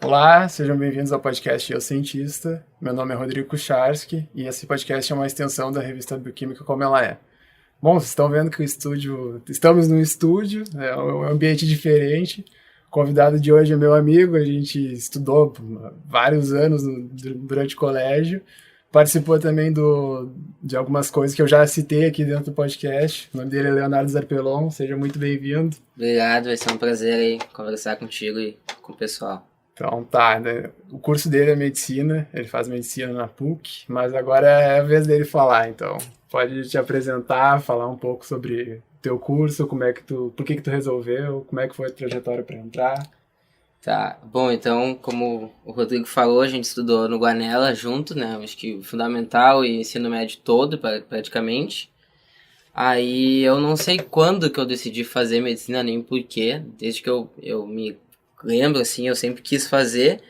Olá, sejam bem-vindos ao podcast Eu Cientista. Meu nome é Rodrigo Kucharski e esse podcast é uma extensão da revista Bioquímica Como Ela É. Bom, vocês estão vendo que estamos num estúdio, é um ambiente diferente. O convidado de hoje é meu amigo, a gente estudou vários anos durante o colégio, participou também de algumas coisas que eu já citei aqui dentro do podcast. O nome dele é Leonardo Zarpellon, seja muito bem-vindo. Obrigado, vai ser um prazer aí conversar contigo e com o pessoal. Então tá, né? O curso dele é medicina, ele faz medicina na PUC, mas agora é a vez dele falar, então pode te apresentar, falar um pouco sobre teu curso, por que tu resolveu, como é que foi a trajetória para entrar. Tá, bom, então, como o Rodrigo falou, a gente estudou no Guanella junto, né, acho que fundamental e ensino médio todo, praticamente. Aí eu não sei quando que eu decidi fazer medicina, nem porquê, desde que eu me lembro, assim, eu sempre quis fazer.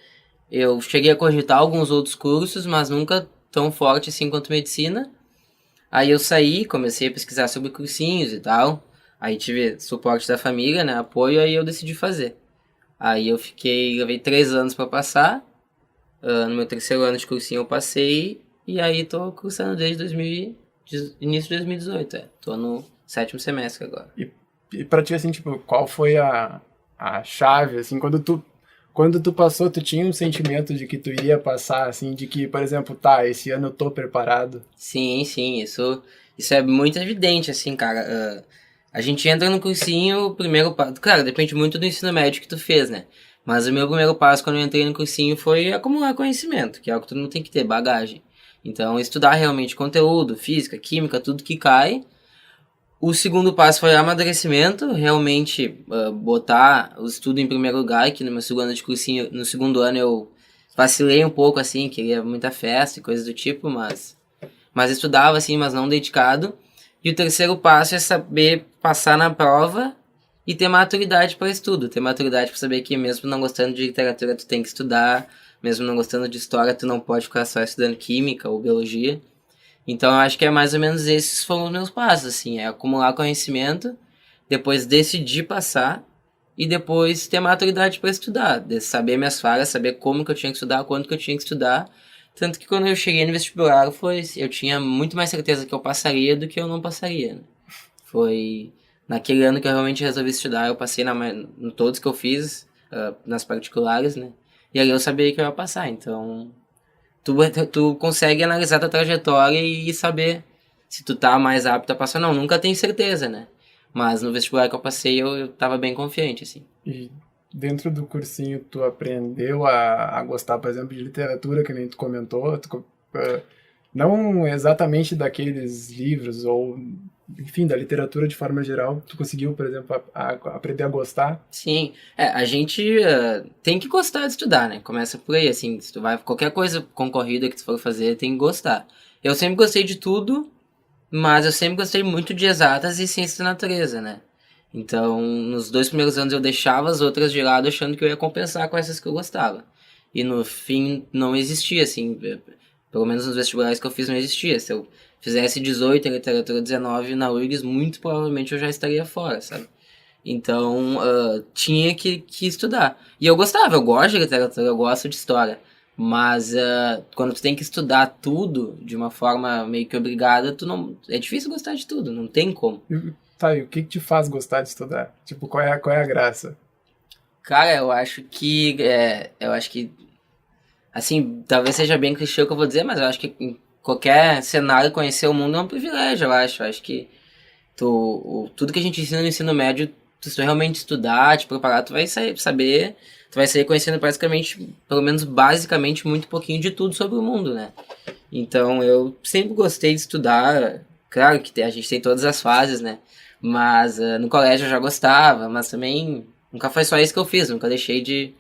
Eu cheguei a cogitar alguns outros cursos, mas nunca tão forte assim quanto medicina. Aí eu saí, comecei a pesquisar sobre cursinhos e tal. Aí tive suporte da família, né, apoio, aí eu decidi fazer. Aí levei 3 anos pra passar. No meu terceiro ano de cursinho eu passei. E aí tô cursando desde início de 2018, Tô no 7º semestre agora. E pra ti, assim, tipo, qual foi a chave, assim, quando tu passou, tu tinha um sentimento de que tu iria passar, assim, de que, por exemplo, tá, esse ano eu tô preparado? Sim, isso é muito evidente, assim, cara. A gente entra no cursinho, o primeiro passo... Claro, depende muito do ensino médio que tu fez, né? Mas o meu primeiro passo quando eu entrei no cursinho foi acumular conhecimento, que é algo que todo mundo tem que ter, bagagem. Então, estudar realmente conteúdo, física, química, tudo que cai. O segundo passo foi amadurecimento, realmente botar o estudo em primeiro lugar, que no meu segundo ano de cursinho, no segundo ano eu vacilei um pouco, assim, queria muita festa e coisas do tipo, mas estudava, assim, mas não dedicado. E o terceiro passo é saber passar na prova e ter maturidade para estudo, ter maturidade para saber que mesmo não gostando de literatura tu tem que estudar, mesmo não gostando de história tu não pode ficar só estudando química ou biologia. Então eu acho que é mais ou menos esses foram os meus passos, assim, é acumular conhecimento, depois decidir passar e depois ter maturidade para estudar, saber minhas falhas, saber como que eu tinha que estudar, quanto que eu tinha que estudar. Tanto que quando eu cheguei no vestibular, eu tinha muito mais certeza que eu passaria do que eu não passaria, né? Foi naquele ano que eu realmente resolvi estudar, eu passei em todos que eu fiz, nas particulares, né? E aí eu sabia que eu ia passar, então tu consegue analisar tua trajetória e saber se tu tá mais apto a passar ou não. Nunca tenho certeza, né? Mas no vestibular que eu passei, eu tava bem confiante, assim. E dentro do cursinho, tu aprendeu a gostar, por exemplo, de literatura, que nem tu comentou, não exatamente daqueles livros, ou, enfim, da literatura de forma geral, tu conseguiu, por exemplo, aprender a gostar? Sim, a gente tem que gostar de estudar, né? Começa por aí, assim, se tu vai, qualquer coisa concorrida que tu for fazer, tem que gostar. Eu sempre gostei de tudo, mas eu sempre gostei muito de exatas e ciências da natureza, né? Então, nos 2 primeiros anos eu deixava as outras de lado achando que eu ia compensar com essas que eu gostava. E no fim não existia, assim, pelo menos nos vestibulares que eu fiz não existia. Se eu fizesse 18 em literatura 19 na URGS, muito provavelmente eu já estaria fora, sabe? Então, tinha que estudar. E eu gostava, eu gosto de literatura, eu gosto de história. Mas quando tu tem que estudar tudo de uma forma meio que obrigada, é difícil gostar de tudo, não tem como. Tá, e o que te faz gostar de estudar? Tipo, qual é a graça? Cara, eu acho que, assim, talvez seja bem clichê o que eu vou dizer, mas eu acho que em qualquer cenário conhecer o mundo é um privilégio, eu acho. Eu acho que tudo que a gente ensina no ensino médio, se tu realmente estudar, te preparar, tu vai saber, tu vai sair conhecendo praticamente, pelo menos basicamente, muito pouquinho de tudo sobre o mundo, né? Então eu sempre gostei de estudar, claro que a gente tem todas as fases, né? Mas no colégio eu já gostava, mas também nunca foi só isso que eu fiz, nunca deixei de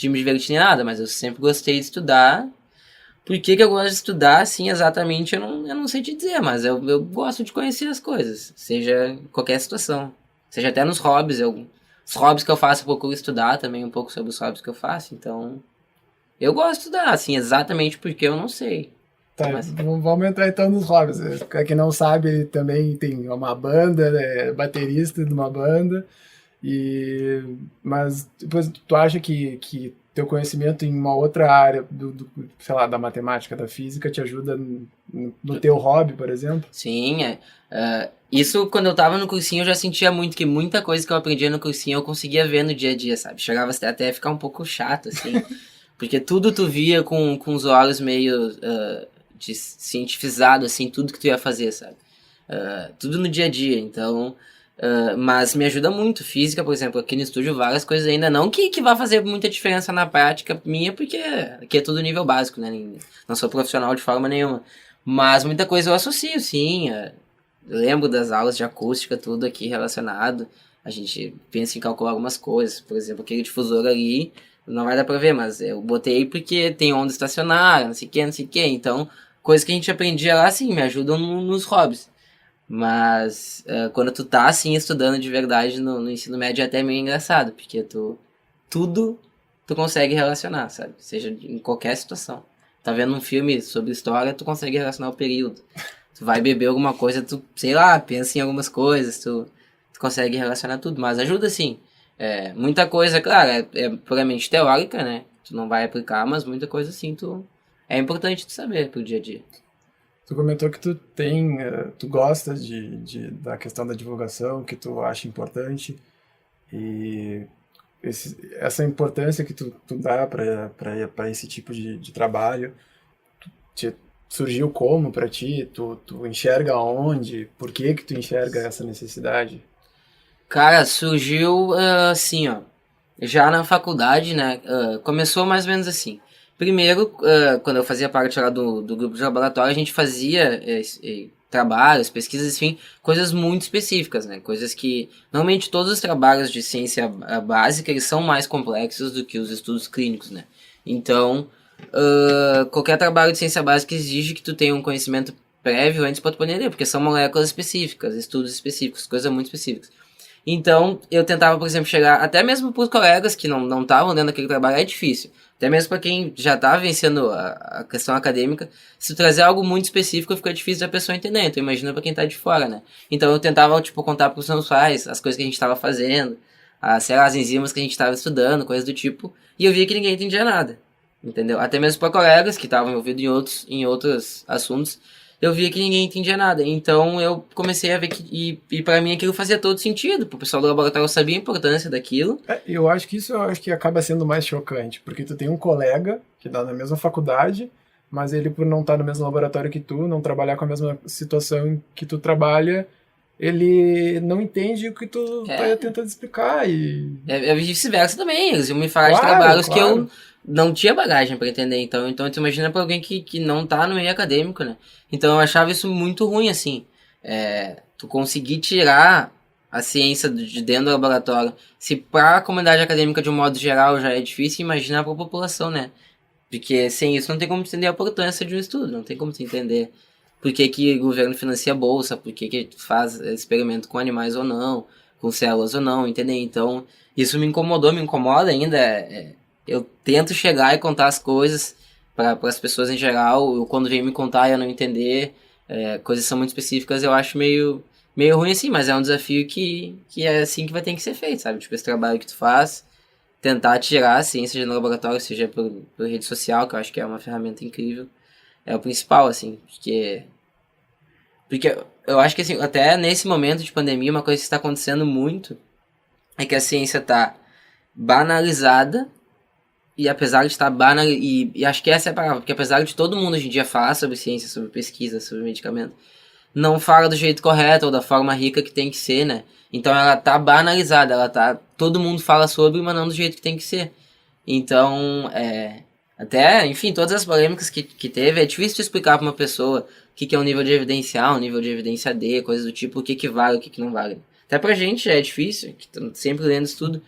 me divertir nem nada, mas eu sempre gostei de estudar. Por que que eu gosto de estudar, assim, exatamente, eu não sei te dizer, mas eu gosto de conhecer as coisas, seja em qualquer situação. Seja até nos hobbies, os hobbies que eu faço eu procuro estudar também um pouco sobre os hobbies que eu faço, então eu gosto de estudar, assim, exatamente porque eu não sei. Tá, Mas, vamos entrar então nos hobbies. Pra quem não sabe, ele também tem uma banda, né, é baterista de uma banda. Mas depois tu acha que teu conhecimento em uma outra área sei lá, da matemática, da física, te ajuda no teu hobby, por exemplo? Sim, isso quando eu tava no cursinho eu já sentia muito que muita coisa que eu aprendia no cursinho eu conseguia ver no dia a dia, sabe? Chegava até a ficar um pouco chato, assim, porque tudo tu via com os olhos meio de cientificado, assim, tudo que tu ia fazer, sabe? Tudo no dia a dia, então... mas me ajuda muito, física, por exemplo, aqui no estúdio várias coisas ainda, não que vá fazer muita diferença na prática minha, porque aqui é tudo nível básico, né? Não sou profissional de forma nenhuma. Mas muita coisa eu associo, sim. Eu lembro das aulas de acústica, tudo aqui relacionado. A gente pensa em calcular algumas coisas. Por exemplo, aquele difusor ali, não vai dar pra ver, mas eu botei porque tem onda estacionária, não sei o que, não sei o que. Então, coisas que a gente aprendia lá, sim, me ajudam nos hobbies. Mas quando tu tá, assim, estudando de verdade no ensino médio é até meio engraçado, porque tudo tu consegue relacionar, sabe? Seja em qualquer situação. Tá vendo um filme sobre história, tu consegue relacionar o período. Tu vai beber alguma coisa, tu, sei lá, pensa em algumas coisas, tu consegue relacionar tudo. Mas ajuda, sim. Muita coisa, claro, é puramente teórica, né? Tu não vai aplicar, mas muita coisa, sim, é importante tu saber pro dia a dia. Tu comentou que tu gosta da questão da divulgação, que tu acha importante, e essa importância que tu dá para esse tipo de trabalho, te, surgiu como para ti? Tu enxerga onde? Por que que tu enxerga essa necessidade? Cara, surgiu assim, ó. Já na faculdade, né? Começou mais ou menos assim. Primeiro, quando eu fazia parte lá do grupo de laboratório, a gente fazia trabalhos, pesquisas, enfim, coisas muito específicas, né? Coisas que, normalmente, todos os trabalhos de ciência básica, eles são mais complexos do que os estudos clínicos, né? Então, qualquer trabalho de ciência básica exige que tu tenha um conhecimento prévio antes para tu poder ler, porque são moléculas específicas, estudos específicos, coisas muito específicas. Então, eu tentava, por exemplo, chegar até mesmo para os colegas que não estavam dentro daquele trabalho, é difícil. Até mesmo para quem já está vencendo a questão acadêmica, se tu trazer algo muito específico, fica difícil da pessoa entender. Então, imagina para quem está de fora, né? Então, eu tentava, tipo, contar para os meus pais as coisas que a gente estava fazendo, sei lá, as enzimas que a gente estava estudando, coisas do tipo, e eu via que ninguém entendia nada, entendeu? Até mesmo para colegas que estavam envolvidos em outros assuntos, eu via que ninguém entendia nada. Então eu comecei a ver e para mim aquilo fazia todo sentido. Pro pessoal do laboratório sabia a importância daquilo. Eu acho que acaba sendo mais chocante, porque tu tem um colega que dá na mesma faculdade, mas ele, por não estar no mesmo laboratório que tu, não trabalhar com a mesma situação que tu trabalha, ele não entende o que tu tá tentando explicar. É vice-versa também. Eles iam me falar de Claro, trabalhos que eu claro. não tinha bagagem para entender. Então tu imagina para alguém que não tá no meio acadêmico, né? Então eu achava isso muito ruim, assim. Tu conseguir tirar a ciência de dentro do laboratório. Se para a comunidade acadêmica, de um modo geral, já é difícil, imagina para a população, né? Porque sem isso não tem como entender a importância de um estudo, não tem como se entender por que o governo financia a bolsa, por que faz experimento com animais ou não, com células ou não, entendeu? Então, isso me incomodou, me incomoda ainda. Eu tento chegar e contar as coisas para as pessoas em geral, quando vem me contar e eu não entender, coisas são muito específicas, eu acho meio ruim assim, mas é um desafio que é assim que vai ter que ser feito, sabe? Tipo, esse trabalho que tu faz, tentar tirar a ciência no laboratório, seja por rede social, que eu acho que é uma ferramenta incrível, é o principal, assim, porque eu acho que, assim, até nesse momento de pandemia, uma coisa que está acontecendo muito é que a ciência está banalizada, e apesar de estar e acho que essa é a palavra, porque apesar de todo mundo hoje em dia falar sobre ciência, sobre pesquisa, sobre medicamento, não fala do jeito correto ou da forma rica que tem que ser, né? Então ela tá banalizada, todo mundo fala sobre, mas não do jeito que tem que ser. Então, até, enfim, todas as polêmicas que teve, é difícil de explicar para uma pessoa o que é um nível de evidência A, um nível de evidência D, coisas do tipo, o que vale, o que não vale. Até pra gente é difícil, que estamos sempre lendo isso tudo.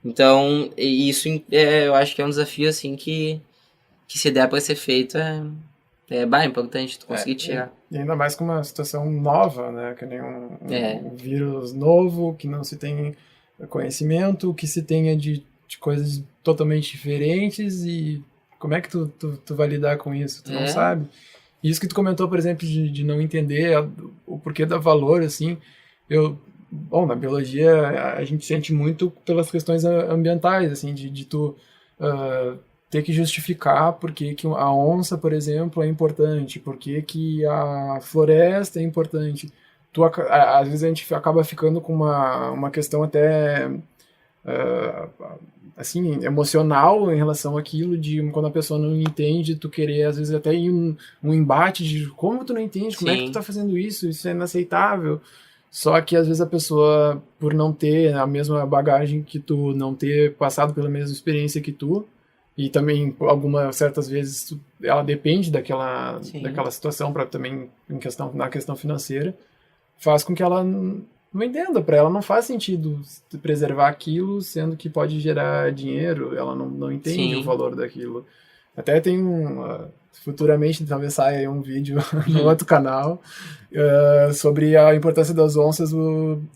Então, isso eu acho que é um desafio, assim, que se der para ser feito, é importante tu conseguir tirar. E ainda mais com uma situação nova, né? Que nem um vírus novo, que não se tem conhecimento, que se tenha de coisas totalmente diferentes, e como é que tu vai lidar com isso? Tu não sabe. E isso que tu comentou, por exemplo, de não entender o porquê da valor, assim, bom, na biologia a gente sente muito pelas questões ambientais, assim, de tu ter que justificar por que que a onça, por exemplo, é importante, por que que a floresta é importante. Às vezes a gente acaba ficando com uma questão até ah, assim, emocional em relação àquilo, de quando a pessoa não entende, tu querer, às vezes, até ir um embate de como tu não entende, como é que tu Sim, tá fazendo isso é inaceitável. Só que às vezes a pessoa, por não ter a mesma bagagem que tu, não ter passado pela mesma experiência que tu, e também algumas certas vezes ela depende sim. daquela situação para também na questão financeira, faz com que ela não entenda. Para ela não faz sentido preservar aquilo, sendo que pode gerar dinheiro, ela não entende o Sim. valor daquilo. Até tem futuramente talvez saia aí um vídeo no outro canal sobre a importância das onças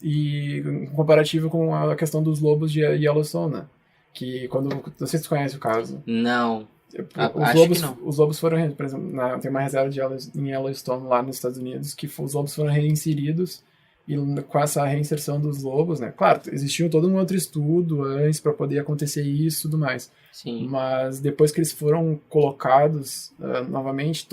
e em comparativo com a questão dos lobos de Yellowstone, né? Que quando, não sei se tu conhece o caso, Não. os Acho que lobos, não. os lobos foram, por exemplo, tem uma reserva em Yellowstone lá nos Estados Unidos que os lobos foram reinseridos e com essa reinserção dos lobos, né? Claro, existiu todo um outro estudo antes para poder acontecer isso e tudo mais. Sim. Mas depois que eles foram colocados novamente,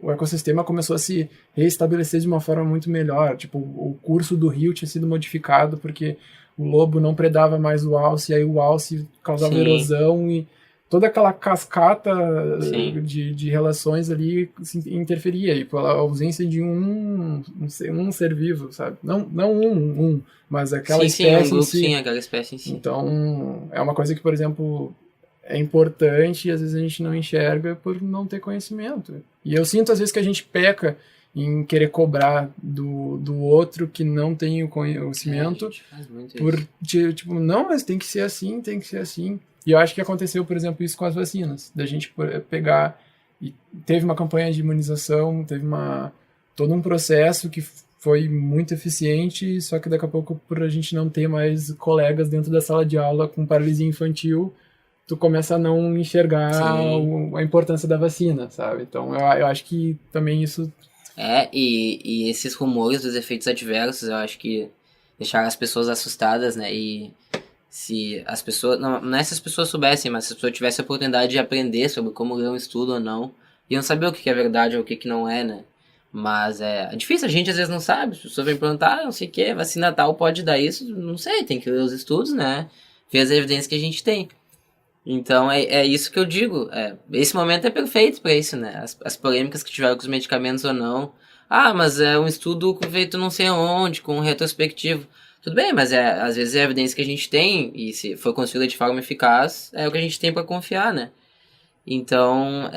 o ecossistema começou a se reestabelecer de uma forma muito melhor. Tipo, o curso do rio tinha sido modificado porque o lobo não predava mais o alce, e aí o alce causava Sim. erosão e toda aquela cascata Sim. de relações ali interferia, e pela ausência de um ser vivo, sabe? Não mas aquela Sim, sim, um espécie em grupo, sim, si. aquela espécie em si. Então, é uma coisa que, por exemplo, é importante e às vezes a gente não enxerga por não ter conhecimento. E eu sinto às vezes que a gente peca em querer cobrar do outro que não tem o É, a conhecimento gente faz muito por, isso. tipo, não, mas tem que ser assim, tem que ser assim. E eu acho que aconteceu, por exemplo, isso com as vacinas, da gente pegar e teve uma campanha de imunização, todo um processo que foi muito eficiente, só que daqui a pouco, por a gente não ter mais colegas dentro da sala de aula com paralisia infantil, tu começa a não enxergar Sim. a importância da vacina, sabe? Então eu acho que também isso. E esses rumores dos efeitos adversos, eu acho que deixaram as pessoas assustadas, né? E se as pessoas. Não é se as pessoas soubessem, mas se as pessoas tivessem a oportunidade de aprender sobre como ler um estudo ou não, iam saber o que é verdade ou o que não é, né? Mas é difícil, a gente às vezes não sabe. As pessoas vêm perguntar, não sei o que, vacina tal pode dar isso, não sei, tem que ler os estudos, né? Ver as evidências que a gente tem. Então é isso que eu digo. Esse momento é perfeito para isso, né? As polêmicas que tiveram com os medicamentos ou não. Ah, mas é um estudo feito não sei onde, com um retrospectivo. Tudo bem, mas às vezes é a evidência que a gente tem, e se for construída de forma eficaz, é o que a gente tem para confiar, né? Então,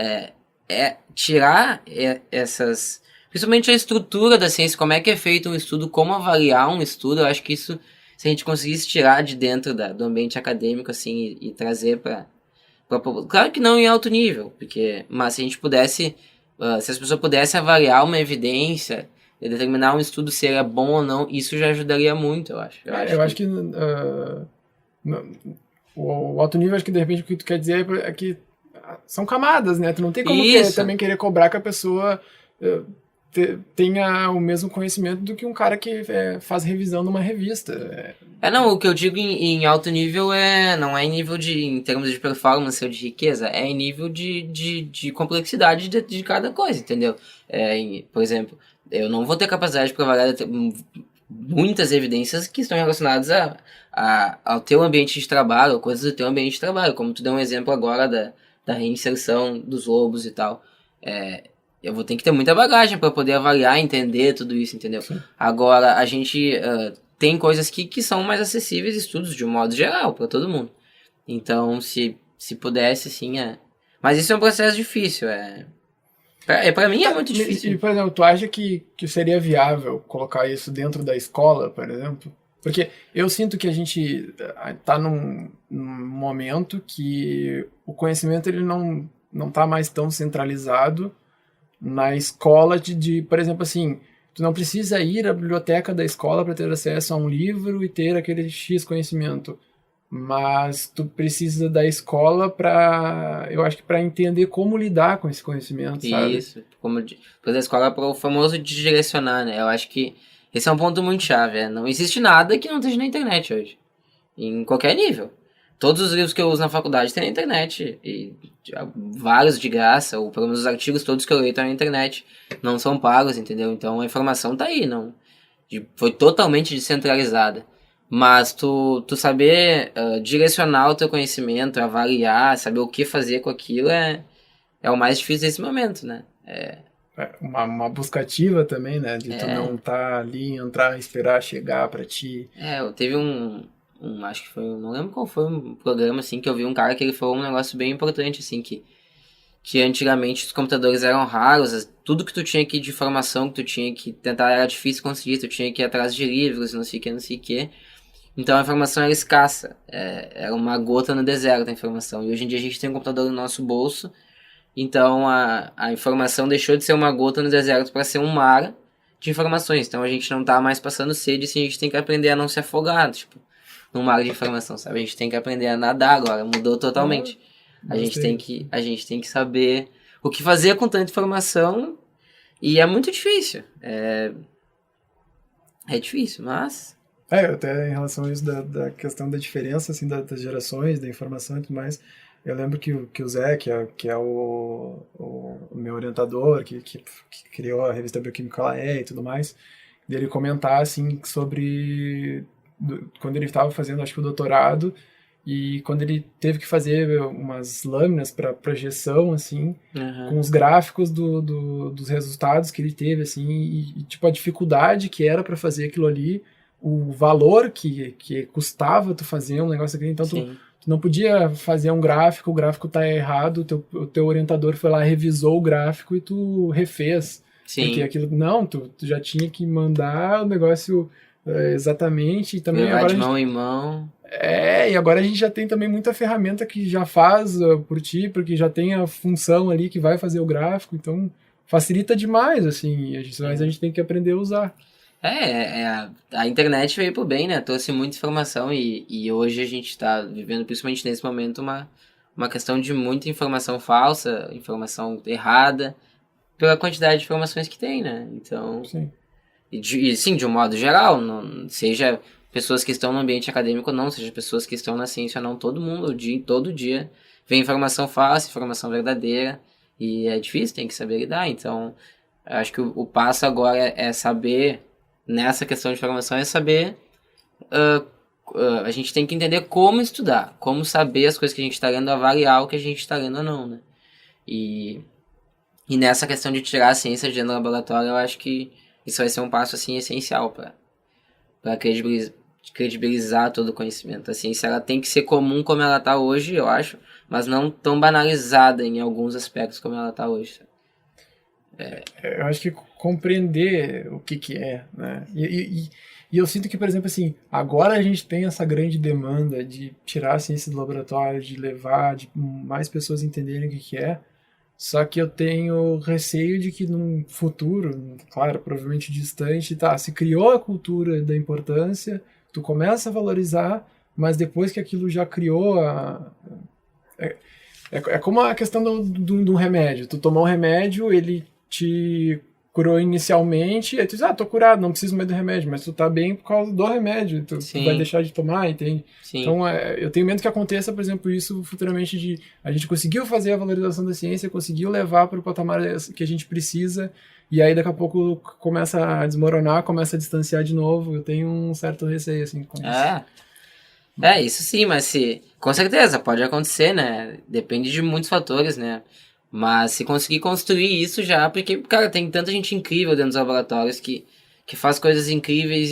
tirar essas. Principalmente a estrutura da ciência, como é que é feito um estudo, como avaliar um estudo, eu acho que isso, se a gente conseguisse tirar de dentro do ambiente acadêmico, assim, e trazer para. Claro que não em alto nível, mas se a gente pudesse. Se as pessoas pudessem avaliar uma evidência e determinar um estudo se ele é bom ou não, isso já ajudaria muito, eu acho. Eu acho Eu acho que. que o alto nível, acho que de repente o que tu quer dizer é que são camadas, né? Tu não tem como Isso! também querer cobrar que a pessoa tenha o mesmo conhecimento do que um cara que faz revisão numa revista. Não, o que eu digo em alto nível não é em nível em termos de performance ou de riqueza, é em nível de complexidade de cada coisa, entendeu? Por exemplo, eu não vou ter capacidade de provar muitas evidências que estão relacionadas ao teu ambiente de trabalho, ou coisas do teu ambiente de trabalho, como tu deu um exemplo agora da reinserção dos lobos e tal. Eu vou ter que ter muita bagagem para poder avaliar, entender tudo isso, entendeu? Sim. Agora, a gente tem coisas que são mais acessíveis, estudos de um modo geral, para todo mundo. Então, se pudesse, sim, Mas isso é um processo difícil, Pra mim é Tá, muito difícil. por exemplo, tu acha que seria viável colocar isso dentro da escola, por exemplo? Porque eu sinto que a gente está num momento que o conhecimento ele não está mais tão centralizado na escola por exemplo, assim, tu não precisa ir à biblioteca da escola para ter acesso a um livro e ter aquele X conhecimento, mas tu precisa da escola eu acho que para entender como lidar com esse conhecimento, sabe? Isso, depois da escola para o famoso de direcionar, né? Eu acho que esse é um ponto muito chave, Não existe nada que não esteja na internet hoje, em qualquer nível. Todos os livros que eu uso na faculdade tem na internet. E vários de graça, ou pelo menos os artigos todos que eu leio estão na internet. Não são pagos, entendeu? Então a informação tá aí, não. Foi totalmente descentralizada. Mas tu saber direcionar o teu conhecimento, avaliar, saber o que fazer com aquilo é o mais difícil desse momento, né? Uma busca ativa também, né? De tu não tá ali, entrar, esperar chegar pra ti. Teve acho que foi, não lembro qual foi um programa, assim, que eu vi um cara que ele falou um negócio bem importante, assim, que antigamente os computadores eram raros, tudo que tu tinha aqui de informação que tu tinha que tentar era difícil conseguir, tu tinha que ir atrás de livros, não sei o que. Então a informação era escassa, era uma gota no deserto a informação. E hoje em dia a gente tem um computador no nosso bolso, então a informação deixou de ser uma gota no deserto para ser um mar de informações. Então a gente não tá mais passando sede, assim, a gente tem que aprender a não se afogar, tipo, num mar de informação, sabe? A gente tem que aprender a nadar agora, mudou totalmente. A gente tem que saber o que fazer com tanta informação e é muito difícil. É difícil, mas... Até em relação a isso da questão da diferença, assim, das gerações, da informação e tudo mais, eu lembro que o Zé, que é o meu orientador, que criou a revista Bioquímica ela e tudo mais, dele comentar, assim, sobre... quando ele estava fazendo, acho que o doutorado, e quando ele teve que fazer umas lâminas para projeção, assim, com os gráficos dos resultados que ele teve, assim, e tipo, a dificuldade que era para fazer aquilo ali, o valor que custava tu fazer um negócio aqui, então tu não podia fazer um gráfico, o gráfico tá errado, o teu orientador foi lá, revisou o gráfico e tu refez. Sim. Porque aquilo, não, tu já tinha que mandar o negócio exatamente, e também levar agora de mão em mão. E agora a gente já tem também muita ferramenta que já faz por ti, porque já tem a função ali que vai fazer o gráfico, então facilita demais, assim, mas a gente tem que aprender a usar. A internet veio pro bem, né? Trouxe muita informação e hoje a gente tá vivendo, principalmente nesse momento, uma questão de muita informação falsa, informação errada, pela quantidade de informações que tem, né? Então... Sim. Sim, de um modo geral, não, seja pessoas que estão no ambiente acadêmico ou não, seja pessoas que estão na ciência ou não, todo mundo, todo dia, vem informação falsa, informação verdadeira, e é difícil, tem que saber lidar. Então, acho que o passo agora é saber, nessa questão de informação, é saber, a gente tem que entender como estudar, como saber as coisas que a gente está lendo, avaliar o que a gente está lendo ou não, né? E nessa questão de tirar a ciência de dentro do laboratório, eu acho que isso vai ser um passo, assim, essencial para credibilizar todo o conhecimento. A ciência, ela tem que ser comum como ela está hoje, eu acho, mas não tão banalizada em alguns aspectos como ela está hoje. Eu acho que compreender o que é, né? E eu sinto que, por exemplo, assim, agora a gente tem essa grande demanda de tirar a ciência do laboratório, de levar, de mais pessoas entenderem o que é. Só que eu tenho receio de que num futuro, claro, provavelmente distante, se criou a cultura da importância, tu começa a valorizar, mas depois que aquilo já criou é como a questão do remédio. Tu tomou um remédio, ele te curou inicialmente, aí tu diz, tô curado, não preciso mais do remédio, mas tu tá bem por causa do remédio, tu vai deixar de tomar, entende? Sim. Então, eu tenho medo que aconteça, por exemplo, isso futuramente de a gente conseguiu fazer a valorização da ciência, conseguiu levar para o patamar que a gente precisa, e aí daqui a pouco começa a desmoronar, começa a distanciar de novo. Eu tenho um certo receio, assim, com isso. Isso sim, mas com certeza, pode acontecer, né? Depende de muitos fatores, né? Mas se conseguir construir isso já, porque, cara, tem tanta gente incrível dentro dos laboratórios que faz coisas incríveis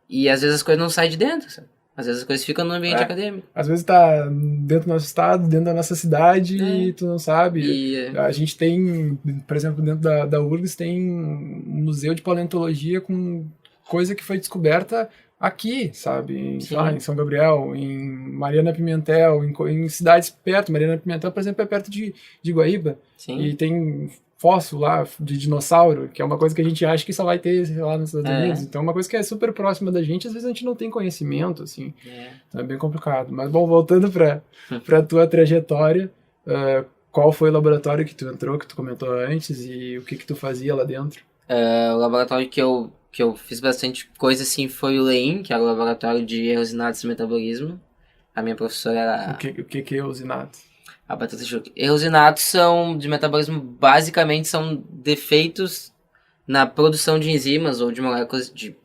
e às vezes as coisas não saem de dentro, sabe? Às vezes as coisas ficam no ambiente acadêmico. Às vezes tá dentro do nosso estado, dentro da nossa cidade e tu não sabe. A gente tem, por exemplo, dentro da URGS tem um museu de paleontologia com coisa que foi descoberta aqui, sabe? Em São Gabriel, em Mariana Pimentel, em cidades perto. Mariana Pimentel, por exemplo, é perto de Guaíba. Sim. E tem fóssil lá de dinossauro, que é uma coisa que a gente acha que só vai ter lá nos Estados Unidos. Então é uma coisa que é super próxima da gente, às vezes a gente não tem conhecimento, assim. Então é bem complicado. Mas, bom, voltando pra tua trajetória, qual foi o laboratório que tu entrou, que tu comentou antes, e o que tu fazia lá dentro? O laboratório que eu fiz bastante coisa, assim, foi o LEIM, que era o Laboratório de Erros Inatos de Metabolismo. A minha professora era O que é usinato? a Patrícia Schuch. Eosinatos são, de metabolismo, basicamente são defeitos na produção de enzimas ou de moléculas de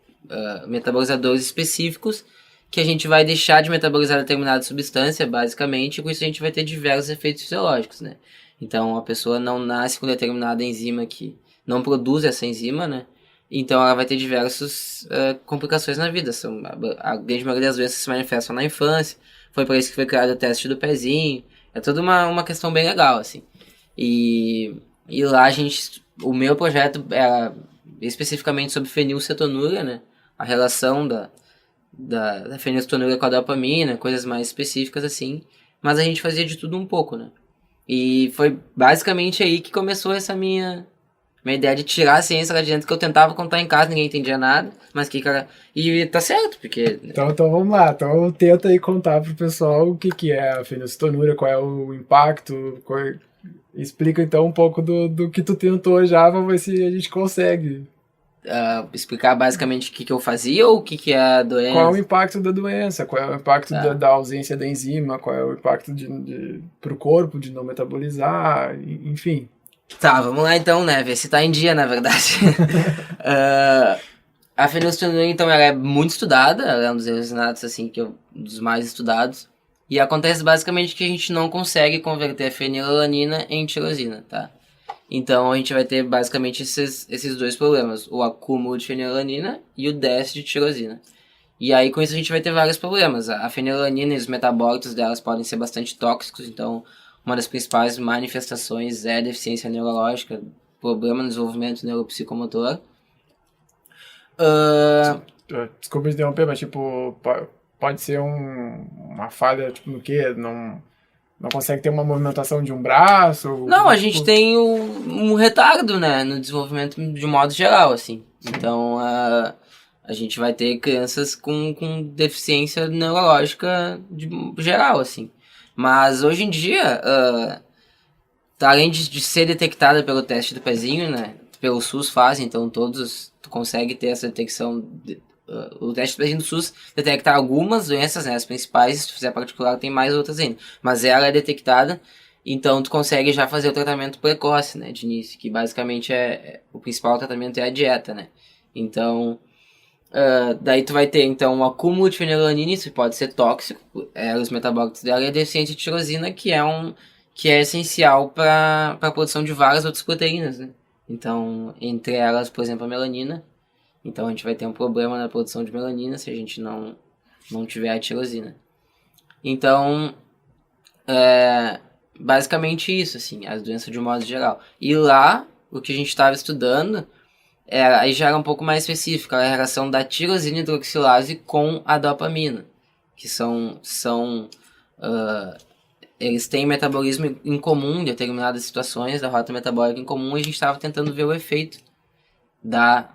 metabolizadores específicos que a gente vai deixar de metabolizar determinada substância, basicamente, e com isso a gente vai ter diversos efeitos fisiológicos, né? Então, a pessoa não nasce com determinada enzima que não produz essa enzima, né? Então, ela vai ter diversas complicações na vida. A grande maioria das doenças se manifestam na infância. Foi por isso que foi criado o teste do pezinho. É toda uma questão bem legal, assim. E lá o meu projeto era especificamente sobre fenilcetonúria, né? A relação da fenilcetonúria com a dopamina, coisas mais específicas assim. Mas a gente fazia de tudo um pouco, né? E foi basicamente aí que começou essa minha ideia de tirar a ciência lá de dentro, que eu tentava contar em casa, ninguém entendia nada, mas que, cara... E tá certo, porque... Então vamos lá. Então tenta aí contar pro pessoal o que é a fenilcetonúria, qual é o impacto, explica então um pouco do que tu tentou já, pra ver se a gente consegue. explicar basicamente o que eu fazia ou o que é a doença? Qual é o impacto da doença, qual é o impacto Tá. da ausência da enzima, qual é o impacto pro corpo de não metabolizar, enfim. Tá, vamos lá então, né? Ver se tá em dia, na verdade. A fenilcetonúria, então, ela é muito estudada, ela é um dos eosinatos, assim, dos mais estudados. E acontece basicamente que a gente não consegue converter a fenilalanina em tirosina, tá? Então a gente vai ter basicamente esses dois problemas, o acúmulo de fenilalanina e o déficit de tirosina. E aí com isso a gente vai ter vários problemas. A fenilalanina e os metabólitos delas podem ser bastante tóxicos, então uma das principais manifestações é deficiência neurológica, problema no desenvolvimento neuropsicomotor. Desculpa interromper, mas tipo, pode ser uma falha, tipo, no quê? Não consegue ter uma movimentação de um braço? Não, a gente tem um retardo, né, no desenvolvimento de modo geral, assim. Sim. Então, a gente vai ter crianças com deficiência neurológica geral, assim. Mas, hoje em dia, além de ser detectada pelo teste do pezinho, né, pelo SUS fazem, então tu consegue ter essa detecção... o teste do pezinho do SUS detecta algumas doenças, né, as principais, se tu fizer particular tem mais outras ainda, mas ela é detectada, então tu consegue já fazer o tratamento precoce, né, de início, que basicamente o principal tratamento é a dieta, né, então daí tu vai ter então um acúmulo de fenilalanina, isso pode ser tóxico, os metabólitos dela, e a deficiência de tirosina, que é essencial para a produção de várias outras proteínas, né, então entre elas, por exemplo, a melanina. Então a gente vai ter um problema na produção de melanina se a gente não tiver a tirosina. Então, basicamente isso, assim, as doenças de um modo geral. E lá, o que a gente estava estudando, aí já era um pouco mais específico, a relação da tirosina hidroxilase com a dopamina, que eles têm metabolismo em comum, em determinadas situações da rota metabólica em comum, e a gente estava tentando ver o efeito da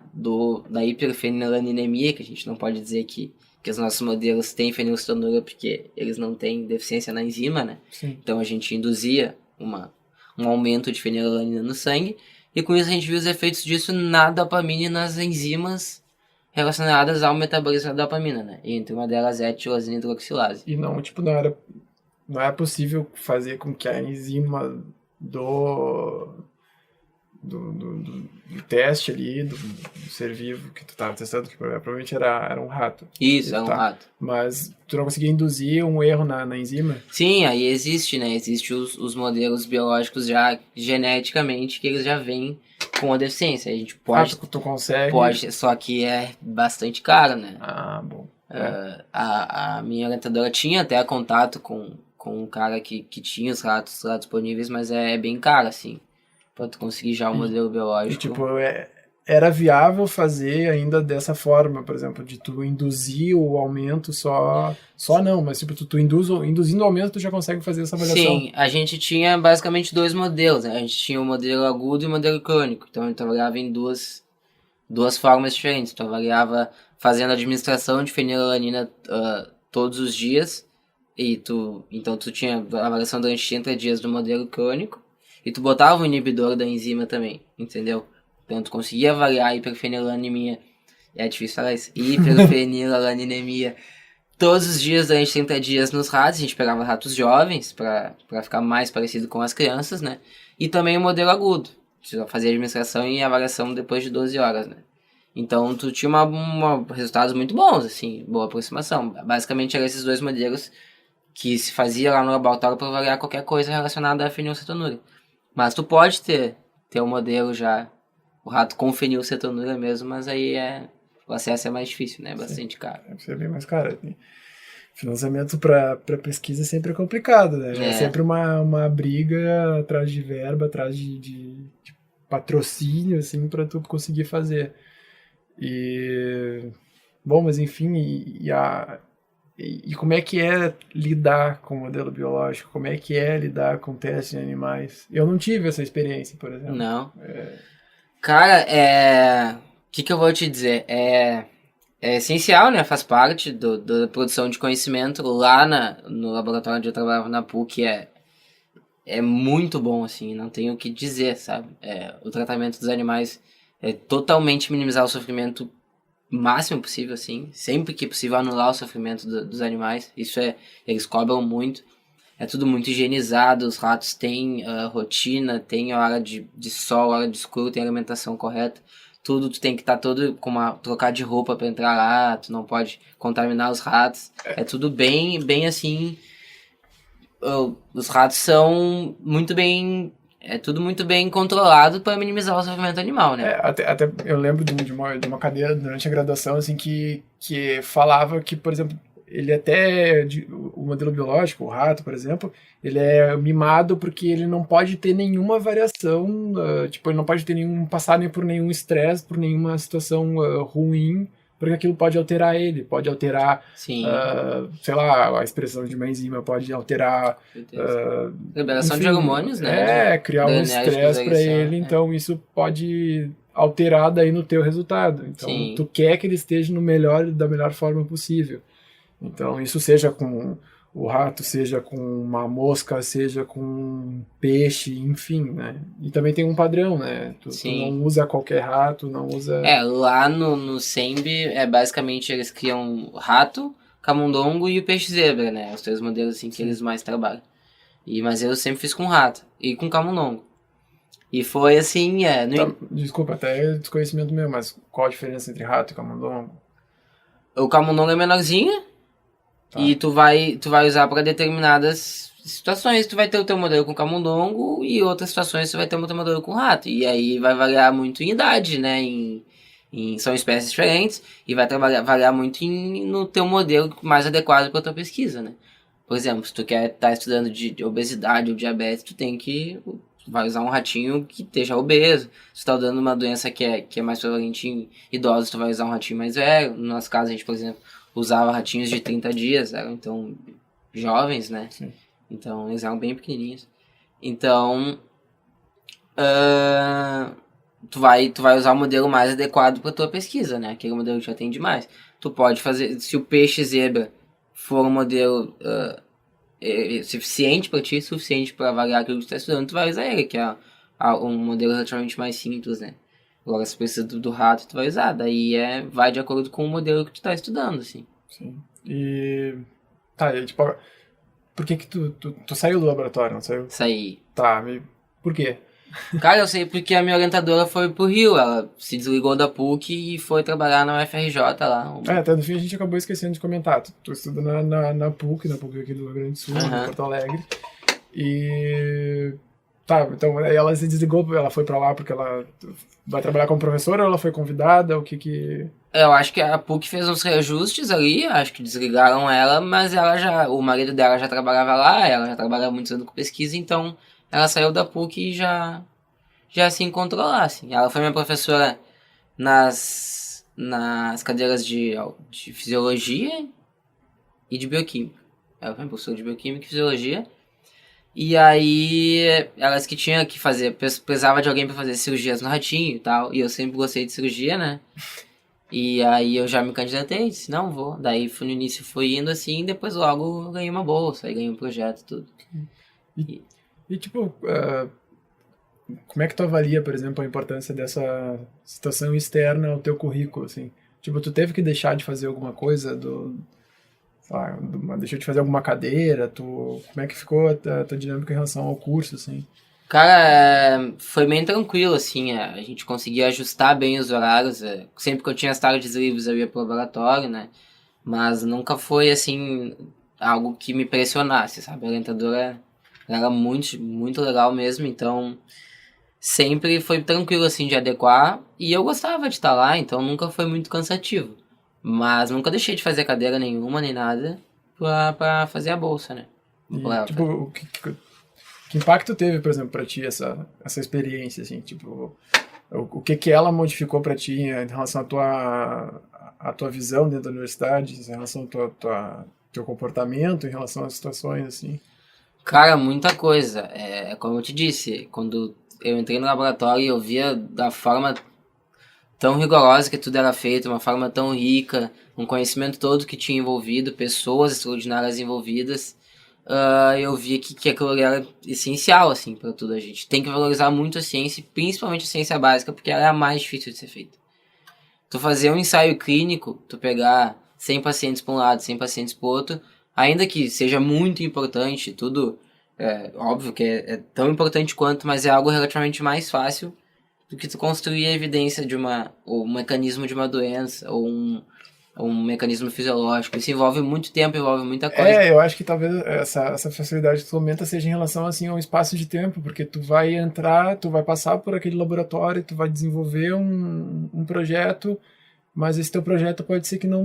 hiperfenilaninemia, que a gente não pode dizer que os nossos modelos têm fenilcetonúria porque eles não têm deficiência na enzima, né? Sim. Então a gente induzia um aumento de fenilalanina no sangue, e com isso a gente viu os efeitos disso na dopamina e nas enzimas relacionadas ao metabolismo da dopamina, né? E entre uma delas é a tirosina hidroxilase. E não é possível fazer com que a enzima do teste ali, do ser vivo que tu estava testando, que provavelmente era um rato. Isso, é um rato. Mas tu não conseguia induzir um erro na enzima? Sim, aí existe, né? Existem os modelos biológicos já geneticamente que eles já vêm com a deficiência. A gente pode... tu consegue? Pode, só que é bastante caro, né? Ah, bom. A minha orientadora tinha até contato com um cara que tinha os ratos lá disponíveis, mas é bem caro, assim, pra tu conseguir já o modelo biológico. E tipo, era viável fazer ainda dessa forma, por exemplo, de tu induzir o aumento só não, mas tipo, tu induzindo o aumento, tu já consegue fazer essa avaliação. Sim, a gente tinha basicamente dois modelos, né? A gente tinha o modelo agudo e o modelo crônico, então a gente trabalhava em duas formas diferentes. Tu avaliava fazendo administração de fenilalanina todos os dias, e então tu tinha a avaliação durante 30 dias do modelo crônico, e tu botava o inibidor da enzima também, entendeu? Então tu conseguia avaliar a hiperfenilaninemia, é difícil falar isso, hiperfenilaninemia, todos os dias, durante 30 dias nos ratos, a gente pegava ratos jovens para ficar mais parecido com as crianças, né? E também o modelo agudo. Você fazia administração e avaliação depois de 12 horas, né? Então, tu tinha resultados muito bons, assim, boa aproximação. Basicamente, eram esses dois modelos que se fazia lá no laboratório para avaliar qualquer coisa relacionada à fenilcetonúria. Mas tu pode ter um modelo já, o rato com fenilcetonúria mesmo, mas aí o acesso é mais difícil, né? Bastante caro. Deve ser bem mais caro. Financiamento para pesquisa sempre é complicado, né? É sempre uma briga atrás de verba, atrás de patrocínio, assim, para tu conseguir fazer. Bom, mas enfim, e como é que é lidar com o modelo biológico? Como é que é lidar com testes em animais? Eu não tive essa experiência, por exemplo. Não. Cara, o que eu vou te dizer? É essencial, né? Faz parte da produção de conhecimento. Lá no laboratório onde eu trabalhava na PUC é muito bom, assim, não tenho o que dizer, sabe? O tratamento dos animais é totalmente minimizar o sofrimento máximo possível, assim, sempre que possível anular o sofrimento dos animais. Eles cobram muito. É tudo muito higienizado, os ratos têm rotina, tem hora de sol, hora de escuro, tem alimentação correta. Tudo, tu tem que estar todo trocar de roupa para entrar lá, tu não pode contaminar os ratos. É tudo bem, bem assim. Os ratos são muito bem. É tudo muito bem controlado para minimizar o sofrimento animal, né? Até eu lembro de uma cadeira durante a graduação, assim, que falava que, por exemplo, ele o modelo biológico, o rato, por exemplo, ele é mimado porque ele não pode ter nenhuma variação, tipo, ele não pode passar nem por nenhum estresse, por nenhuma situação ruim, porque aquilo pode alterar ele, pode alterar, sei lá, a expressão de uma enzima, pode alterar... liberação de hormônios, né? Criar um estresse para ele, então isso pode alterar daí no teu resultado. Então, tu quer que ele esteja da melhor forma possível. Então, isso seja com o rato, seja com uma mosca, seja com um peixe, enfim, né? E também tem um padrão, né? Tu não usa qualquer rato, não usa... Lá no SEMB, basicamente eles criam rato, camundongo e o peixe zebra, né? Os três modelos assim que eles mais trabalham. Mas eu sempre fiz com rato e com camundongo. E foi assim, Desculpa, até é desconhecimento meu, mas qual a diferença entre rato e camundongo? O camundongo é menorzinho, e tu vai usar para determinadas situações. Tu vai ter o teu modelo com camundongo e outras situações tu vai ter o teu modelo com rato. E aí vai variar muito em idade, né? São espécies diferentes e vai variar muito no teu modelo mais adequado para tua pesquisa, né? Por exemplo, se tu quer estar estudando de obesidade ou diabetes, tu vai usar um ratinho que esteja obeso. Se tu tá dando uma doença que é mais prevalente em idosos, tu vai usar um ratinho mais velho. No nosso caso, a gente, por exemplo, usava ratinhos de 30 dias, eram então jovens, né? Sim. Então, eles eram bem pequenininhos. Então, tu vai usar o modelo mais adequado para tua pesquisa, né? Aquele modelo que já tem demais. Tu pode fazer, se o peixe zebra for um modelo suficiente para ti, suficiente para avaliar aquilo que tu está estudando, tu vai usar ele, que é um modelo relativamente mais simples, né? Agora, se precisa do rato, tu vai usar. Daí vai de acordo com o modelo que tu tá estudando, assim. Sim. E tipo, por que tu saiu do laboratório, não saiu? Saí. Tá, por quê? Cara, eu sei porque a minha orientadora foi pro Rio. Ela se desligou da PUC e foi trabalhar na UFRJ lá. Até no fim a gente acabou esquecendo de comentar. Tu estuda na PUC aqui do Rio Grande do Sul, em Porto Alegre. E... então ela se desligou, ela foi pra lá porque ela vai trabalhar como professora ou ela foi convidada? Eu acho que a PUC fez uns reajustes ali, acho que desligaram ela, mas o marido dela já trabalhava lá, ela já trabalhava muitos anos com pesquisa, então ela saiu da PUC e já se encontrou lá, assim. Ela foi minha professora nas cadeiras de fisiologia e de bioquímica. Ela foi minha professora de bioquímica e fisiologia. E aí, elas que tinham que fazer, precisava de alguém para fazer cirurgias no ratinho e tal, e eu sempre gostei de cirurgia, né? E aí eu já me candidatei, disse, não, vou. Daí no início fui indo assim, depois logo ganhei uma bolsa, aí ganhei um projeto e tudo. E tipo, como é que tu avalia, por exemplo, a importância dessa situação externa ao teu currículo, assim? Tipo, tu teve que deixar de fazer alguma coisa sei lá, deixou de fazer alguma cadeira? Como é que ficou a tua dinâmica em relação ao curso, assim? Cara, foi bem tranquilo, assim, a gente conseguia ajustar bem os horários, sempre que eu tinha as tardes livres eu ia pro laboratório, né, mas nunca foi, assim, algo que me pressionasse, sabe, a orientadora era muito, muito legal mesmo, então sempre foi tranquilo, assim, de adequar, e eu gostava de estar lá, então nunca foi muito cansativo, mas nunca deixei de fazer cadeira nenhuma, nem nada, pra fazer a bolsa, né. E, tipo, que impacto teve, por exemplo, pra ti essa experiência, assim, tipo, o que ela modificou pra ti em relação à tua visão dentro da universidade, em relação ao teu comportamento, em relação às situações, assim? Cara, muita coisa. Como eu te disse, quando eu entrei no laboratório e eu via da forma tão rigorosa que tudo era feito, uma forma tão rica, um conhecimento todo que tinha envolvido, pessoas extraordinárias envolvidas, eu via que aquilo ali era essencial, assim, para tudo. A gente tem que valorizar muito a ciência, principalmente a ciência básica, porque ela é a mais difícil de ser feita. Tu fazer um ensaio clínico, tu pegar 100 pacientes para um lado, 100 pacientes para o outro, ainda que seja muito importante, tudo, óbvio que é tão importante quanto, mas é algo relativamente mais fácil do que tu construir a evidência ou um mecanismo de uma doença, ou um mecanismo fisiológico. Isso envolve muito tempo, envolve muita coisa. Eu acho que talvez essa facilidade que tu comenta seja em relação, assim, ao espaço de tempo, porque tu vai entrar, tu vai passar por aquele laboratório, tu vai desenvolver um projeto, mas esse teu projeto pode ser que não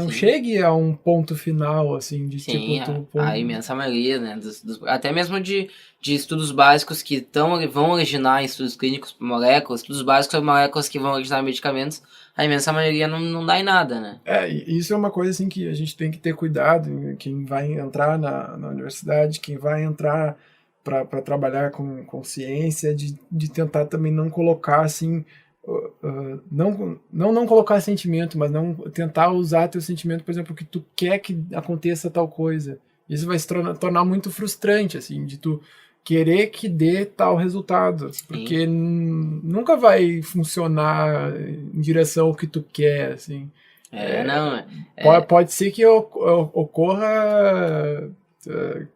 Sim. chegue a um ponto final, assim, de Sim, tipo... a imensa maioria, né? Até mesmo de estudos básicos que vão originar em estudos clínicos por moléculas, estudos básicos sobre moléculas que vão originar em medicamentos, a imensa maioria não dá em nada, né? E isso é uma coisa, assim, que a gente tem que ter cuidado, quem vai entrar na universidade, quem vai entrar para trabalhar com ciência, de tentar também não colocar, assim, não colocar sentimento, mas não tentar usar teu sentimento, por exemplo, que tu quer que aconteça tal coisa. Isso vai se tornar muito frustrante, assim, de tu querer que dê tal resultado, porque nunca vai funcionar em direção ao que tu quer, assim. Pode ser que ocorra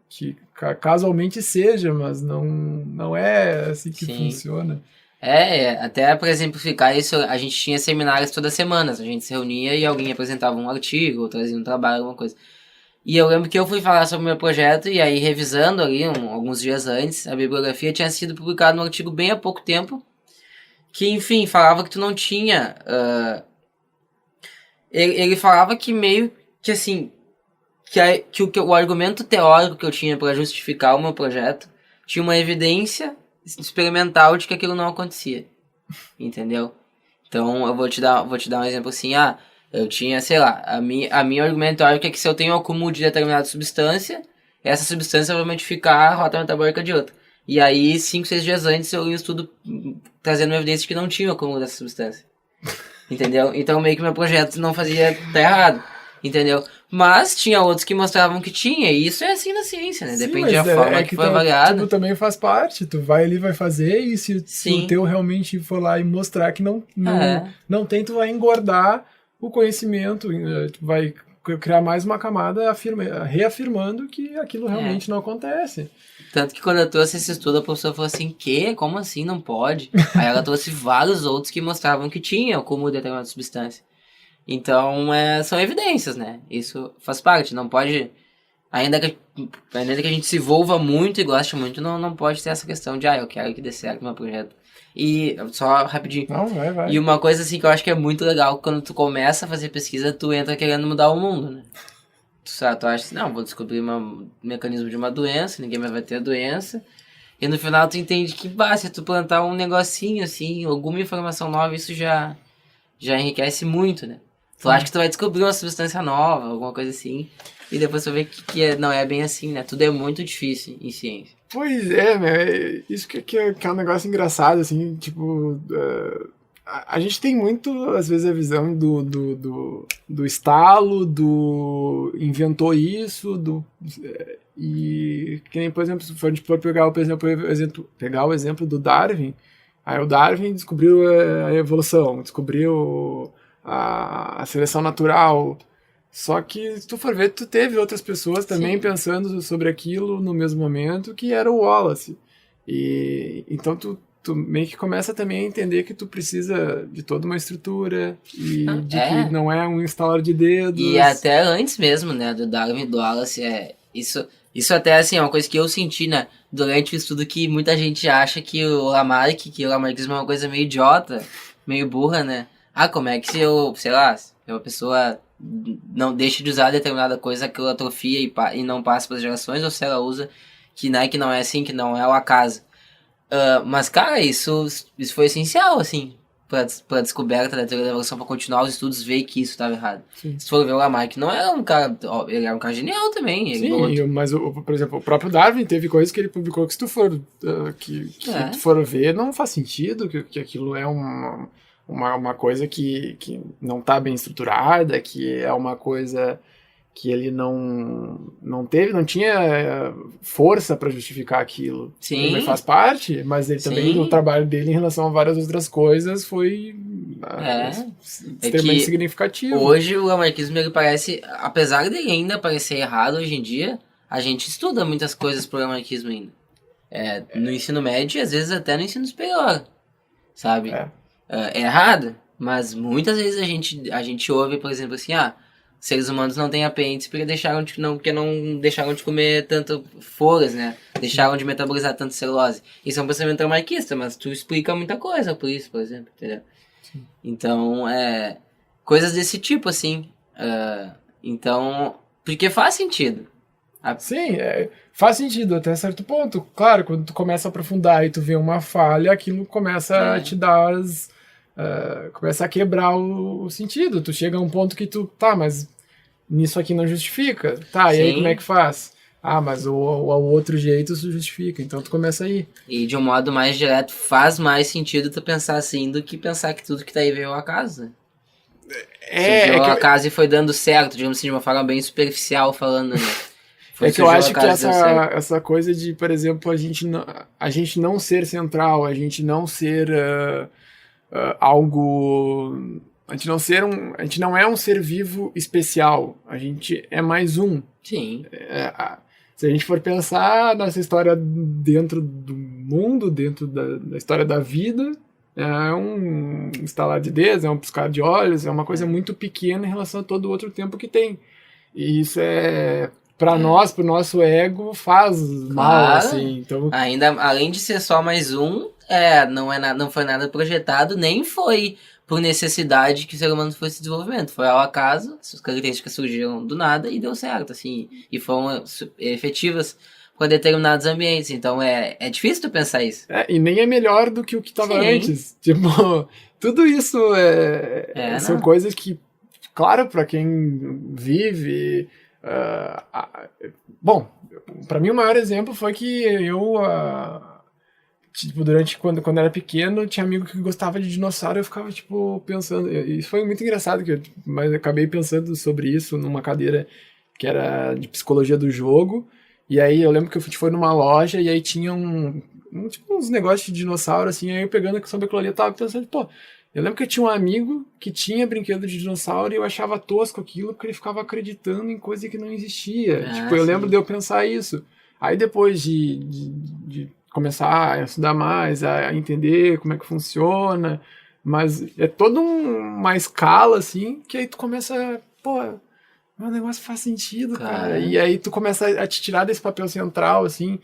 que casualmente seja, mas não é assim que funciona. Até para exemplificar isso, a gente tinha seminários todas as semanas, a gente se reunia e alguém apresentava um artigo, ou trazia um trabalho, alguma coisa. E eu lembro que eu fui falar sobre o meu projeto, e aí revisando ali, alguns dias antes, a bibliografia tinha sido publicada num artigo bem há pouco tempo, que, enfim, falava que tu não tinha... Ele falava que meio que, assim, que o argumento teórico que eu tinha para justificar o meu projeto tinha uma evidência experimental de que aquilo não acontecia, entendeu? Então eu vou te dar um exemplo assim, eu tinha, sei lá, a minha argumento teórico é que se eu tenho um acúmulo de determinada substância, essa substância vai modificar a rota metabólica de outra. E aí, 5, 6 dias antes, eu li um estudo trazendo uma evidência de que não tinha o acúmulo dessa substância. Entendeu? Então meio que meu projeto não fazia tá errado. Entendeu? Mas tinha outros que mostravam que tinha, e isso é assim na ciência, né? Sim, depende da forma que foi avaliada. Tipo, também faz parte, tu vai ali, vai fazer, e se o teu realmente for lá e mostrar que não tem, tu vai engordar o conhecimento, tu vai criar mais uma camada reafirmando que aquilo realmente não acontece. Tanto que quando eu trouxe esse estudo, a professora falou assim, como assim, não pode? Aí ela trouxe vários outros que mostravam que tinha como determinada substância. Então, são evidências, né? Isso faz parte, não pode... Ainda que a gente se envolva muito e goste muito, não pode ter essa questão de, eu quero que dê certo meu projeto. E, só rapidinho. Não, vai. E uma coisa assim que eu acho que é muito legal, quando tu começa a fazer pesquisa, tu entra querendo mudar o mundo, né? Tu acha assim, vou descobrir um mecanismo de uma doença, ninguém mais vai ter a doença. E no final tu entende que, se tu plantar um negocinho assim, alguma informação nova, isso já enriquece muito, né? Tu acha que tu vai descobrir uma substância nova, alguma coisa assim, e depois tu vê que não é bem assim, né? Tudo é muito difícil em ciência. Pois é, né? Isso que é um negócio engraçado, assim, tipo... a gente tem muito, às vezes, a visão do estalo, do inventou isso, e que nem, por exemplo, se a gente for pegar o exemplo do Darwin, aí o Darwin descobriu a evolução, descobriu a seleção natural, Só que, se tu for ver, tu teve outras pessoas também Sim. pensando sobre aquilo no mesmo momento, que era o Wallace. E então tu meio que começa também a entender que tu precisa de toda uma estrutura e de que É, não é um instalar de e dedos. até antes mesmo, né, do Darwin e do Wallace, isso até, assim, é uma coisa que eu senti, né, durante o estudo, que muita gente acha que que o Lamarckismo é uma coisa meio idiota, meio burra, né? Ah, como é que se eu, sei lá, se uma pessoa não deixa de usar determinada coisa, aquilo atrofia e não passa para as gerações, ou se ela usa, que não é assim, que não é o acaso. Mas, cara, isso foi essencial, assim, pra descoberta da teoria da evolução, pra continuar os estudos, ver que isso estava errado. Sim. Se for ver o Lamarck, não era um cara, ó, ele era um cara genial também, ele Sim, mas, por exemplo, o próprio Darwin teve coisas que ele publicou que se tu for, que tu é, for ver, não faz sentido, que aquilo é uma coisa que não está bem estruturada, que é uma coisa que ele não teve, não tinha força para justificar aquilo. Ele sim, faz parte, mas ele também, o sim, trabalho dele em relação a várias outras coisas foi é, é extremamente que significativo. hoje o lamarckismo, ele parece, apesar dele ainda parecer errado hoje em dia, a gente estuda muitas coisas pro lamarckismo ainda. No ensino médio e às vezes até no ensino superior, sabe? É. É errado, mas muitas vezes a gente ouve, por exemplo, assim, seres humanos não têm apêndice porque não deixaram de comer tanto folhas, né? Deixaram de metabolizar tanto celulose. Isso é um pensamento marxista, mas tu explica muita coisa por isso, por exemplo, entendeu? Então, coisas desse tipo, assim. Então, porque faz sentido. Sim, faz sentido até certo ponto. Claro, quando tu começa a aprofundar e tu vê uma falha, aquilo começa a É, te dar começa a quebrar o sentido. Tu chega a um ponto que tu, tá, mas nisso aqui não justifica. Tá, e aí como é que sim, faz? Ah, mas o outro jeito isso justifica. Então tu começa aí. e de um modo mais direto faz mais sentido tu pensar assim do que pensar que tudo que tá aí veio ao acaso, né? É, Surgiu é ao que eu, acaso e foi dando certo, digamos assim, de uma forma bem superficial falando, né? É que eu Surgiu ao acho que acaso e deu certo. essa coisa de, por exemplo, a gente não ser central, a gente não ser algo. A gente não é um ser vivo especial. A gente é mais um. Sim, Se a gente for pensar nessa história dentro do mundo, dentro da história da vida, é um estalar de dedos, é um piscar de olhos, é uma coisa muito pequena em relação a todo o outro tempo que tem. E isso para é. nós, pro nosso ego, faz mal, Claro, assim. Então, ainda além de ser só mais um, não foi nada projetado, nem foi por necessidade que o ser humano fosse desenvolvimento. Foi ao acaso, suas características surgiram do nada e deu certo, assim, e foram efetivas para determinados ambientes. Então é difícil tu pensar isso. e nem é melhor do que o que estava Sim, antes. Tipo, tudo isso são não. coisas que, claro, para quem vive. ah, ah, bom, para mim o maior exemplo foi que eu, tipo, durante quando eu era pequeno, tinha amigo que gostava de dinossauro, eu ficava, tipo, pensando. E isso foi muito engraçado, mas eu acabei pensando sobre isso numa cadeira que era de psicologia do jogo. E aí eu lembro que a gente foi numa loja e aí tinha tipo, uns negócios de dinossauro, assim, aí eu pegando sobre aquilo ali, eu tava pensando, pô, eu lembro que eu tinha um amigo que tinha brinquedo de dinossauro e eu achava tosco aquilo porque ele ficava acreditando em coisa que não existia. Tipo, Ah, eu lembro de sim. eu pensar isso. Aí depois de começar a estudar mais, a entender como é que funciona, mas é toda uma escala, assim, que aí tu começa, pô, o negócio faz sentido, cara. E Cara, aí tu começa a te tirar desse papel central, assim.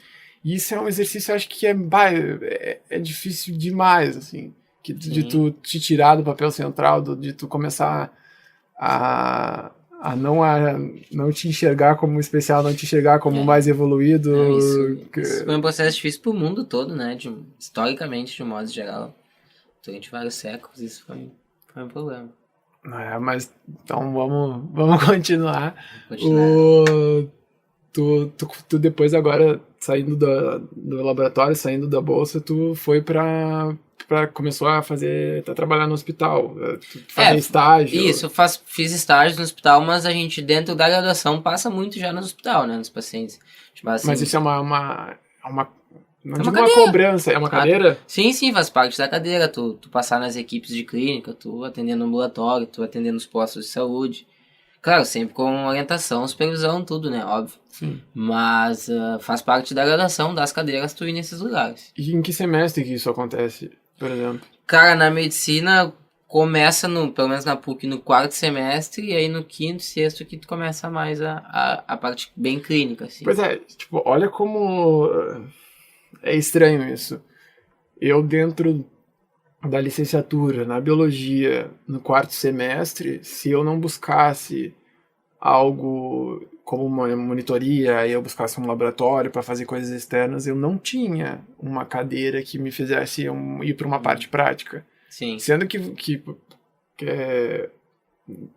E isso é um exercício, eu acho que é difícil demais, assim. De tu sim. te tirar do papel central, de tu começar a, a não te enxergar como especial, não te enxergar como É. mais evoluído. Não, isso foi um processo difícil pro mundo todo, né? Historicamente, de um modo geral. Durante vários séculos, isso foi um problema. Mas então vamos continuar. Vou continuar. O, tu depois agora, saindo do laboratório, saindo da bolsa, tu foi começou a trabalhar no hospital, É, fazer estágio. isso, fiz estágio no hospital, mas a gente, dentro da graduação, passa muito já no hospital, né? Nos pacientes. Tipo Mas assim, isso é uma não é uma digo uma cadeira. cobrança, é uma Ah, tá. cadeira? Sim, sim, faz parte da cadeira. Tu passar nas equipes de clínica, tu atendendo no ambulatório, tu atendendo nos postos de saúde. Claro, sempre com orientação, supervisão, tudo, né? Óbvio. Sim. Mas faz parte da graduação das cadeiras tu ir nesses lugares. E em que semestre que isso acontece, por exemplo? Cara, na medicina começa, pelo menos na PUC, no quarto semestre, e aí no quinto, sexto que tu começa mais a parte bem clínica, assim. Pois é, tipo, olha como é estranho isso. Eu dentro da licenciatura, na biologia, no quarto semestre, se eu não buscasse algo como uma monitoria, eu buscasse um laboratório para fazer coisas externas, eu não tinha uma cadeira que me fizesse ir para uma parte prática. Sim. Sendo que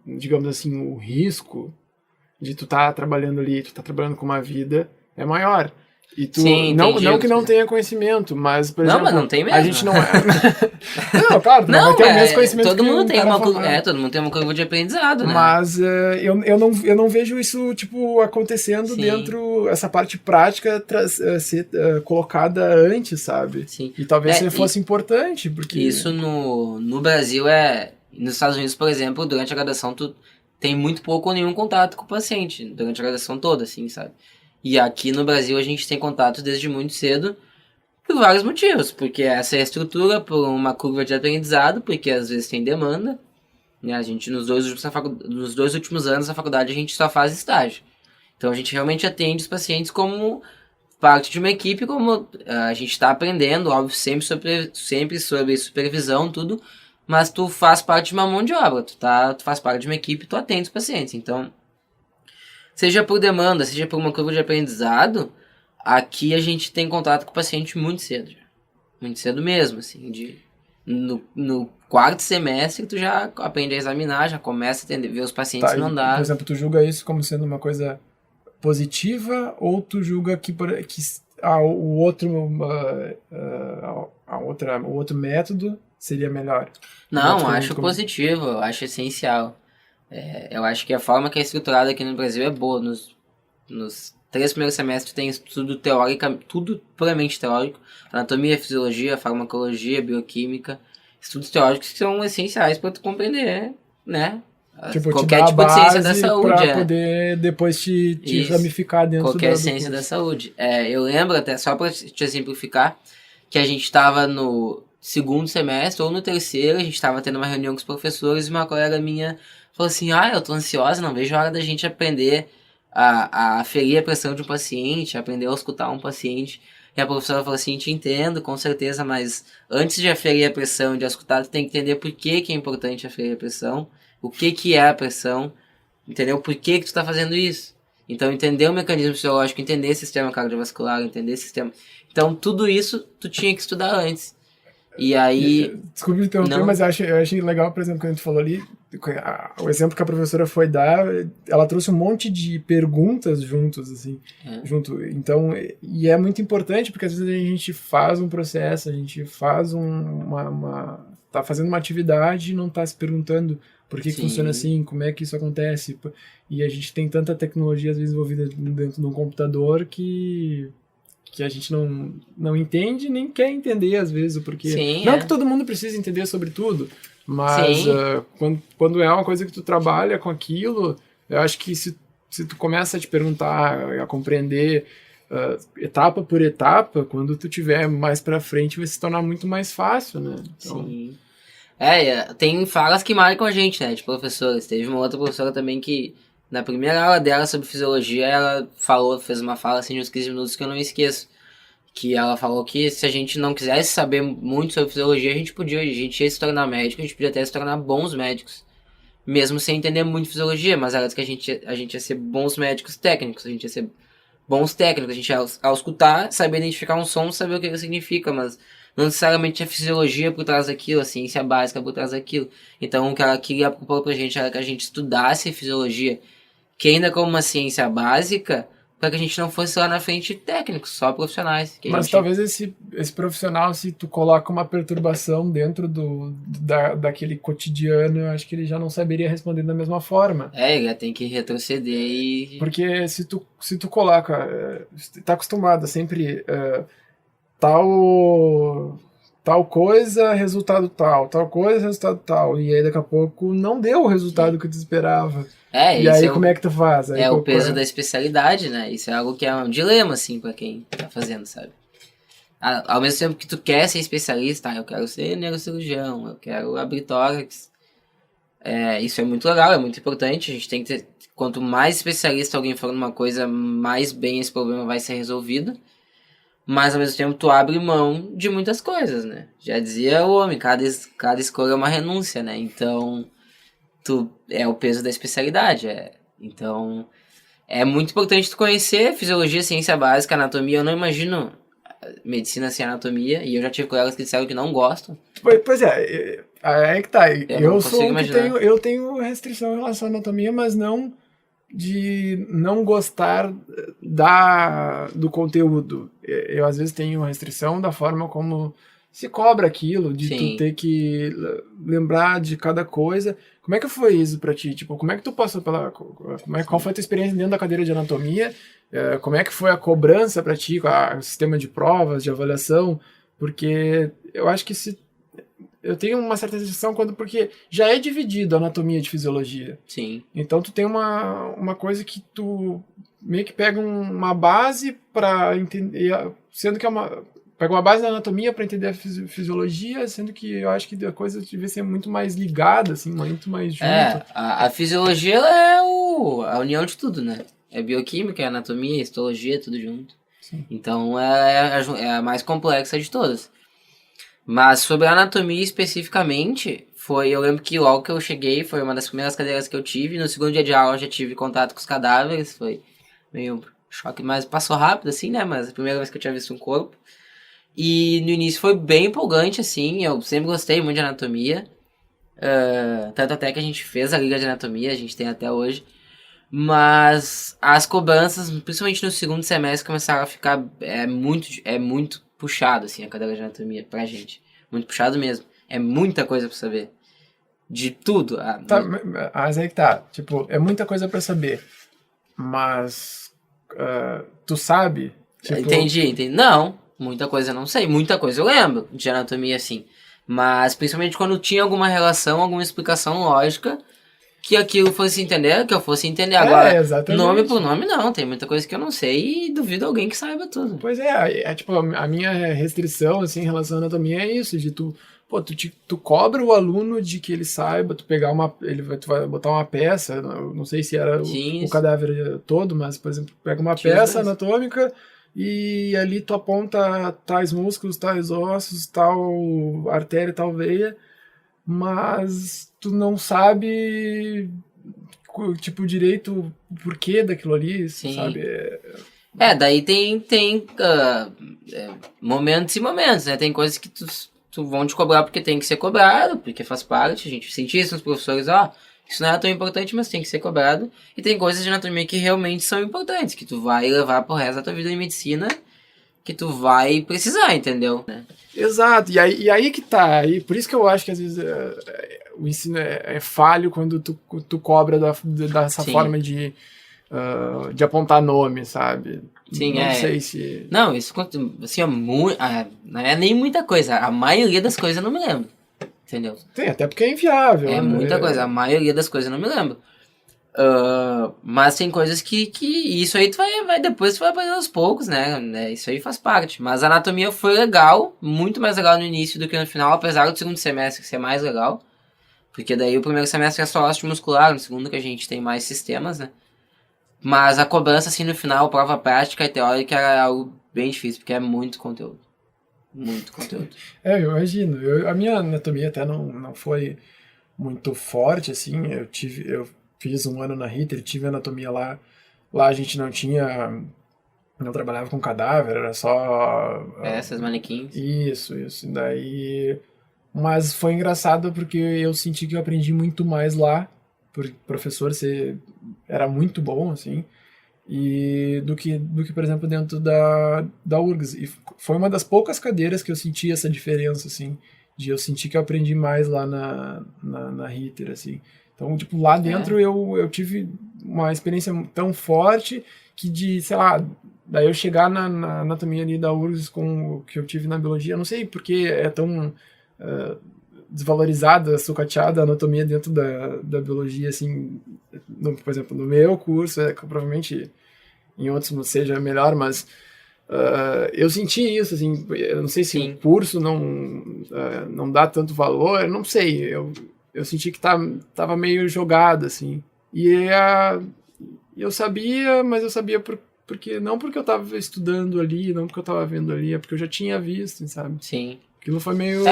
digamos assim, o risco de tu estar trabalhando ali, tu tá trabalhando com uma vida, é maior. E tu, Sim, não entendi. que não tenha conhecimento, mas, por Não, exemplo, mas não tem mesmo. a gente não é... Não, claro, tu não vai ter o mesmo conhecimento todo que mundo um tem cara uma curva, formado. todo mundo tem uma curva de aprendizado, né? Mas eu não vejo isso, tipo, acontecendo Sim. dentro, essa parte prática ser colocada antes, sabe? Sim. E talvez fosse importante, porque... Isso no Brasil nos Estados Unidos, por exemplo, durante a graduação tu tem muito pouco ou nenhum contato com o paciente, durante a graduação toda, assim, sabe? E aqui no Brasil a gente tem contato desde muito cedo por vários motivos, porque essa é a estrutura, por uma curva de aprendizado, porque às vezes tem demanda, né? A gente nos dois últimos anos da faculdade a gente só faz estágio. Então a gente realmente atende os pacientes como parte de uma equipe, como a gente está aprendendo, óbvio, sempre sobre supervisão, tudo, mas tu faz parte de uma mão de obra, tu faz parte de uma equipe, tu atende os pacientes. Então, seja por demanda, seja por uma curva de aprendizado, aqui a gente tem contato com o paciente muito cedo. Muito cedo mesmo, assim, no quarto semestre tu já aprende a examinar, já começa a atender, ver os pacientes no andar. Por exemplo, tu julga isso como sendo uma coisa positiva ou tu julga que o outro método seria melhor? Não, acho positivo, eu acho essencial. Eu acho que a forma que é estruturada aqui no Brasil é boa. Nos 3 primeiros semestres tem estudo teórico, tudo puramente teórico. Anatomia, fisiologia, farmacologia, bioquímica. Estudos teóricos que são essenciais para tu compreender, né? Tipo, Qualquer tipo de ciência da saúde. Pra poder depois te ramificar dentro qualquer do ciência curso. da saúde. Eu lembro até, só para te exemplificar, que a gente estava no segundo semestre ou no terceiro, a gente estava tendo uma reunião com os professores e uma colega minha falou assim, eu tô ansiosa, não vejo a hora da gente aprender a aferir a pressão de um paciente, aprender a escutar um paciente. E a professora falou assim, te entendo, com certeza, mas antes de aferir a pressão e de escutar, tu tem que entender por que é importante aferir a pressão, o que é a pressão, entendeu? Por que tu tá fazendo isso? Então, entender o mecanismo fisiológico, entender o sistema cardiovascular, entender o sistema... Então, tudo isso tu tinha que estudar antes. E aí... Desculpa me interromper, mas eu achei legal, por exemplo, quando a gente falou ali, o exemplo que a professora foi dar, ela trouxe um monte de perguntas juntos, assim, junto. Então, e é muito importante, porque às vezes a gente faz um processo, a gente faz tá fazendo uma atividade e não tá se perguntando por que funciona assim, como é que isso acontece. E a gente tem tanta tecnologia, às vezes, envolvida dentro de um computador que a gente não entende nem quer entender, às vezes, o porquê. Sim, não que todo mundo precise entender sobre tudo, mas quando é uma coisa que tu trabalha com aquilo, eu acho que se tu começa a te perguntar, a compreender etapa por etapa, quando tu tiver mais pra frente vai se tornar muito mais fácil, né? Então... Sim. Tem falas que marcam a gente, né, de professores. Teve uma outra professora também que, na primeira aula dela sobre fisiologia, ela fez uma fala assim de uns 15 minutos que eu não esqueço. Que ela falou que se a gente não quisesse saber muito sobre fisiologia, a gente ia se tornar médico, a gente podia até se tornar bons médicos. Mesmo sem entender muito fisiologia, mas ela disse que a gente ia ser bons médicos técnicos, a gente ia ser bons técnicos, a gente ia, ao escutar, saber identificar um som, saber o que ele significa, mas não necessariamente a fisiologia por trás daquilo, a ciência básica por trás daquilo. Então o que ela queria propor pra gente era que a gente estudasse fisiologia, que ainda como uma ciência básica, para que a gente não fosse lá na frente técnicos, só profissionais. Mas talvez esse profissional, se tu coloca uma perturbação dentro daquele cotidiano, eu acho que ele já não saberia responder da mesma forma. Ele já tem que retroceder e... Porque se tu coloca, tá acostumado a sempre tal tal coisa, resultado tal coisa, resultado tal. E aí daqui a pouco não deu o resultado que tu esperava. E isso aí como é que tu faz? Aí, o peso da especialidade, né? Isso é algo que é um dilema, assim, pra quem tá fazendo, sabe? Ao mesmo tempo que tu quer ser especialista, eu quero ser neurocirurgião, eu quero abrir tórax. Isso é muito legal, é muito importante. A gente tem que ter, quanto mais especialista alguém for numa coisa, mais bem esse problema vai ser resolvido. Mas ao mesmo tempo tu abre mão de muitas coisas, né? Já dizia o homem, cada escolha é uma renúncia, né? Então, é o peso da especialidade. Então, é muito importante tu conhecer fisiologia, ciência básica, anatomia. Eu não imagino medicina sem anatomia, e eu já tive colegas que disseram que não gostam. Pois é, aí que tá. Eu sou um que imaginar. eu tenho restrição em relação à anatomia, mas não de não gostar do conteúdo. Eu às vezes tenho restrição da forma como se cobra aquilo, de tu ter que lembrar de cada coisa. Como é que foi isso pra ti? Tipo, como é que tu passou qual foi a tua experiência dentro da cadeira de anatomia? Como é que foi a cobrança pra ti, o sistema de provas, de avaliação? Porque eu acho que eu tenho uma certa restrição porque já é dividido a anatomia de fisiologia. Sim. Então tu tem uma coisa que tu meio que pega uma base para entender, sendo que pega uma base da anatomia para entender a fisiologia, sendo que eu acho que a coisa devia ser muito mais ligada, assim, muito mais junto. A fisiologia ela é a união de tudo, né? É bioquímica, é anatomia, histologia, tudo junto. Sim. Então é a mais complexa de todas. Mas sobre a anatomia especificamente, eu lembro que logo que eu cheguei, foi uma das primeiras cadeiras que eu tive. No segundo dia de aula eu já tive contato com os cadáveres, foi meio choque, mas passou rápido assim, né? Mas a primeira vez que eu tinha visto um corpo. E no início foi bem empolgante, assim, eu sempre gostei muito de anatomia. Tanto até que a gente fez a liga de anatomia, a gente tem até hoje. Mas as cobranças, principalmente no segundo semestre, começaram a ficar muito puxado, assim, a cadeira de anatomia pra gente. Muito puxado mesmo. É muita coisa pra saber. De tudo. Mas aí que tá. Tipo, é muita coisa pra saber. Mas tu sabe? Tipo... Entendi. Não, muita coisa eu não sei. Muita coisa eu lembro de anatomia, assim. Mas principalmente quando tinha alguma relação, alguma explicação lógica que aquilo fosse entender, que eu fosse entender. Agora, exatamente. Nome por nome, não. Tem muita coisa que eu não sei e duvido alguém que saiba tudo. Pois tipo, a minha restrição, assim, em relação à anatomia é isso, de tu cobra o aluno de que ele saiba, tu vai botar uma peça, não sei se era o cadáver todo, mas, por exemplo, pega uma peça anatômica e ali tu aponta tais músculos, tais ossos, tal artéria, tal veia, mas tu não sabe, tipo, direito o porquê daquilo ali, sabe? Daí tem momentos e momentos, né? Tem coisas que tu vão te cobrar porque tem que ser cobrado, porque faz parte, a gente sentia isso nos professores, isso não é tão importante, mas tem que ser cobrado. E tem coisas de anatomia que realmente são importantes, que tu vai levar pro resto da tua vida em medicina, que tu vai precisar, entendeu? Exato, e aí que tá, e por isso que eu acho que às vezes o ensino é falho quando tu cobra dessa forma de apontar nome, sabe? Sim, não sei se... Não, isso assim, não é nem muita coisa, a maioria das coisas eu não me lembro, entendeu? Tem, até porque é inviável. É muita coisa, a maioria das coisas eu não me lembro. Mas tem coisas que isso aí depois tu vai aprender aos poucos, né? Isso aí faz parte. Mas a anatomia foi legal, muito mais legal no início do que no final, apesar do segundo semestre ser mais legal. Porque daí o primeiro semestre é só osso muscular, no segundo que a gente tem mais sistemas, né? Mas a cobrança, assim, no final, prova prática e teórica era algo bem difícil, porque é muito conteúdo. Muito conteúdo. Eu imagino. A minha anatomia até não foi muito forte, assim. Eu fiz um ano na Ritter, tive anatomia lá. Lá a gente não trabalhava com cadáver, era só... Essas manequins. Isso. Daí... Mas foi engraçado porque eu senti que eu aprendi muito mais lá, porque o professor era muito bom, assim, e do que, por exemplo, dentro da URGS. E foi uma das poucas cadeiras que eu senti essa diferença, assim, de eu sentir que eu aprendi mais lá na Ritter, assim. Então, tipo, lá dentro eu tive uma experiência tão forte que sei lá, daí eu chegar na anatomia ali da URGS com o que eu tive na biologia, eu não sei porque é tão desvalorizada, sucateada a anatomia dentro da biologia, assim, por exemplo, no meu curso, que provavelmente em outros não seja melhor, mas eu senti isso, assim, eu não sei se Sim. o curso não dá tanto valor, não sei, eu senti que tava meio jogado, assim, e eu sabia, mas eu sabia porque não porque eu tava estudando ali, não porque eu tava vendo ali, é porque eu já tinha visto, sabe? Sim. Aquilo foi meio...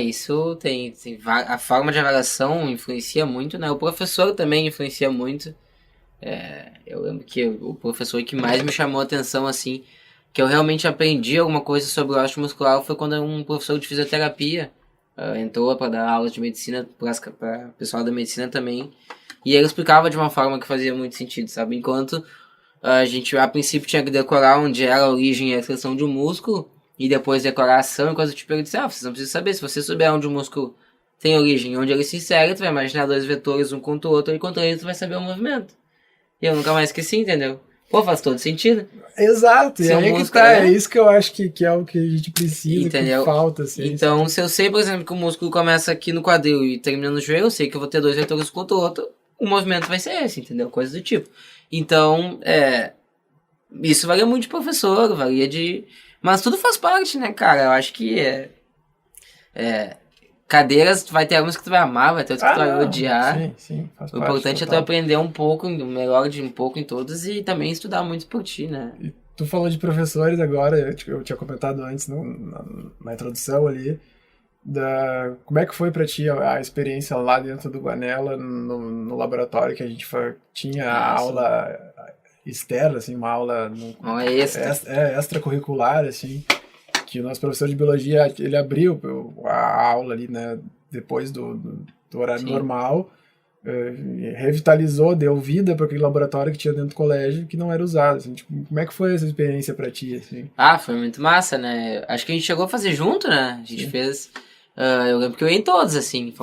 Isso a forma de avaliação influencia muito, né? O professor também influencia muito. Eu lembro que o professor que mais me chamou a atenção, assim, que eu realmente aprendi alguma coisa sobre o osteomuscular foi quando um professor de fisioterapia entrou para dar aulas de medicina para pessoal da medicina também. E ele explicava de uma forma que fazia muito sentido, sabe? Enquanto a gente, a princípio, tinha que decorar onde era a origem e a extensão de um músculo, e depois decorar a ação e coisa do tipo, ele disse, vocês não precisam saber, se você souber onde o músculo tem origem, onde ele se insere, tu vai imaginar dois vetores um contra o outro, e contra eles tu vai saber o movimento. E eu nunca mais esqueci, entendeu? Pô, faz todo sentido. Exato, e Se o aí é que músculo tá, é isso que eu acho que é o que a gente precisa, entendeu? que falta, assim, Então, sabe? se eu sei, por exemplo, que o músculo começa aqui no quadril e termina no joelho, eu sei que eu vou ter dois vetores um contra o outro, o movimento vai ser esse, entendeu? Coisa do tipo. Então, isso varia muito de professor, varia de... Mas tudo faz parte, né, cara? Eu acho que cadeiras, vai ter algumas que tu vai amar, vai ter outras que tu vai Não, odiar. sim, faz O parte importante é tu total. aprender um pouco, melhor de um pouco em todas e também estudar muito por ti, né? E tu falou de professores agora, eu tinha comentado antes na introdução ali, como é que foi pra ti a experiência lá dentro do Guanella, no laboratório que a gente tinha a Sim. aula externa, assim, uma aula Uma extra. extracurricular, assim, que o nosso professor de biologia, ele abriu a aula ali, né, depois do horário Sim. normal, revitalizou, deu vida para aquele laboratório que tinha dentro do colégio que não era usado, assim, tipo, como é que foi essa experiência para ti, assim? Foi muito massa, né? Acho que a gente chegou a fazer junto, né? A gente Sim. fez... eu lembro que eu ia em todos, assim,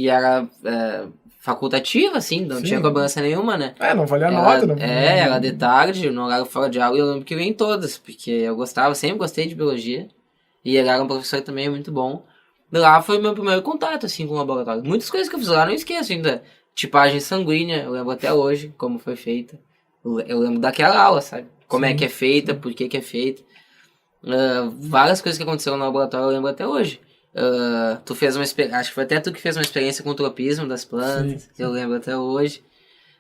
era facultativa, assim, não tinha Sim. cobrança nenhuma, né? Não valia a nota. Era de tarde, no horário fora de aula, e eu lembro que eu ia em todas, porque eu gostava, sempre gostei de biologia, e ele era um professor também muito bom. E lá foi meu primeiro contato, assim, com o laboratório. Muitas coisas que eu fiz lá, não esqueço ainda. Tipagem sanguínea, eu lembro até hoje como foi feita. Eu lembro daquela aula, sabe? Como é que é feita, por que é feita. Várias coisas que aconteceram no laboratório eu lembro até hoje. Tu fez acho que foi até tu que fez uma experiência com o tropismo das plantas, Sim. eu lembro até hoje.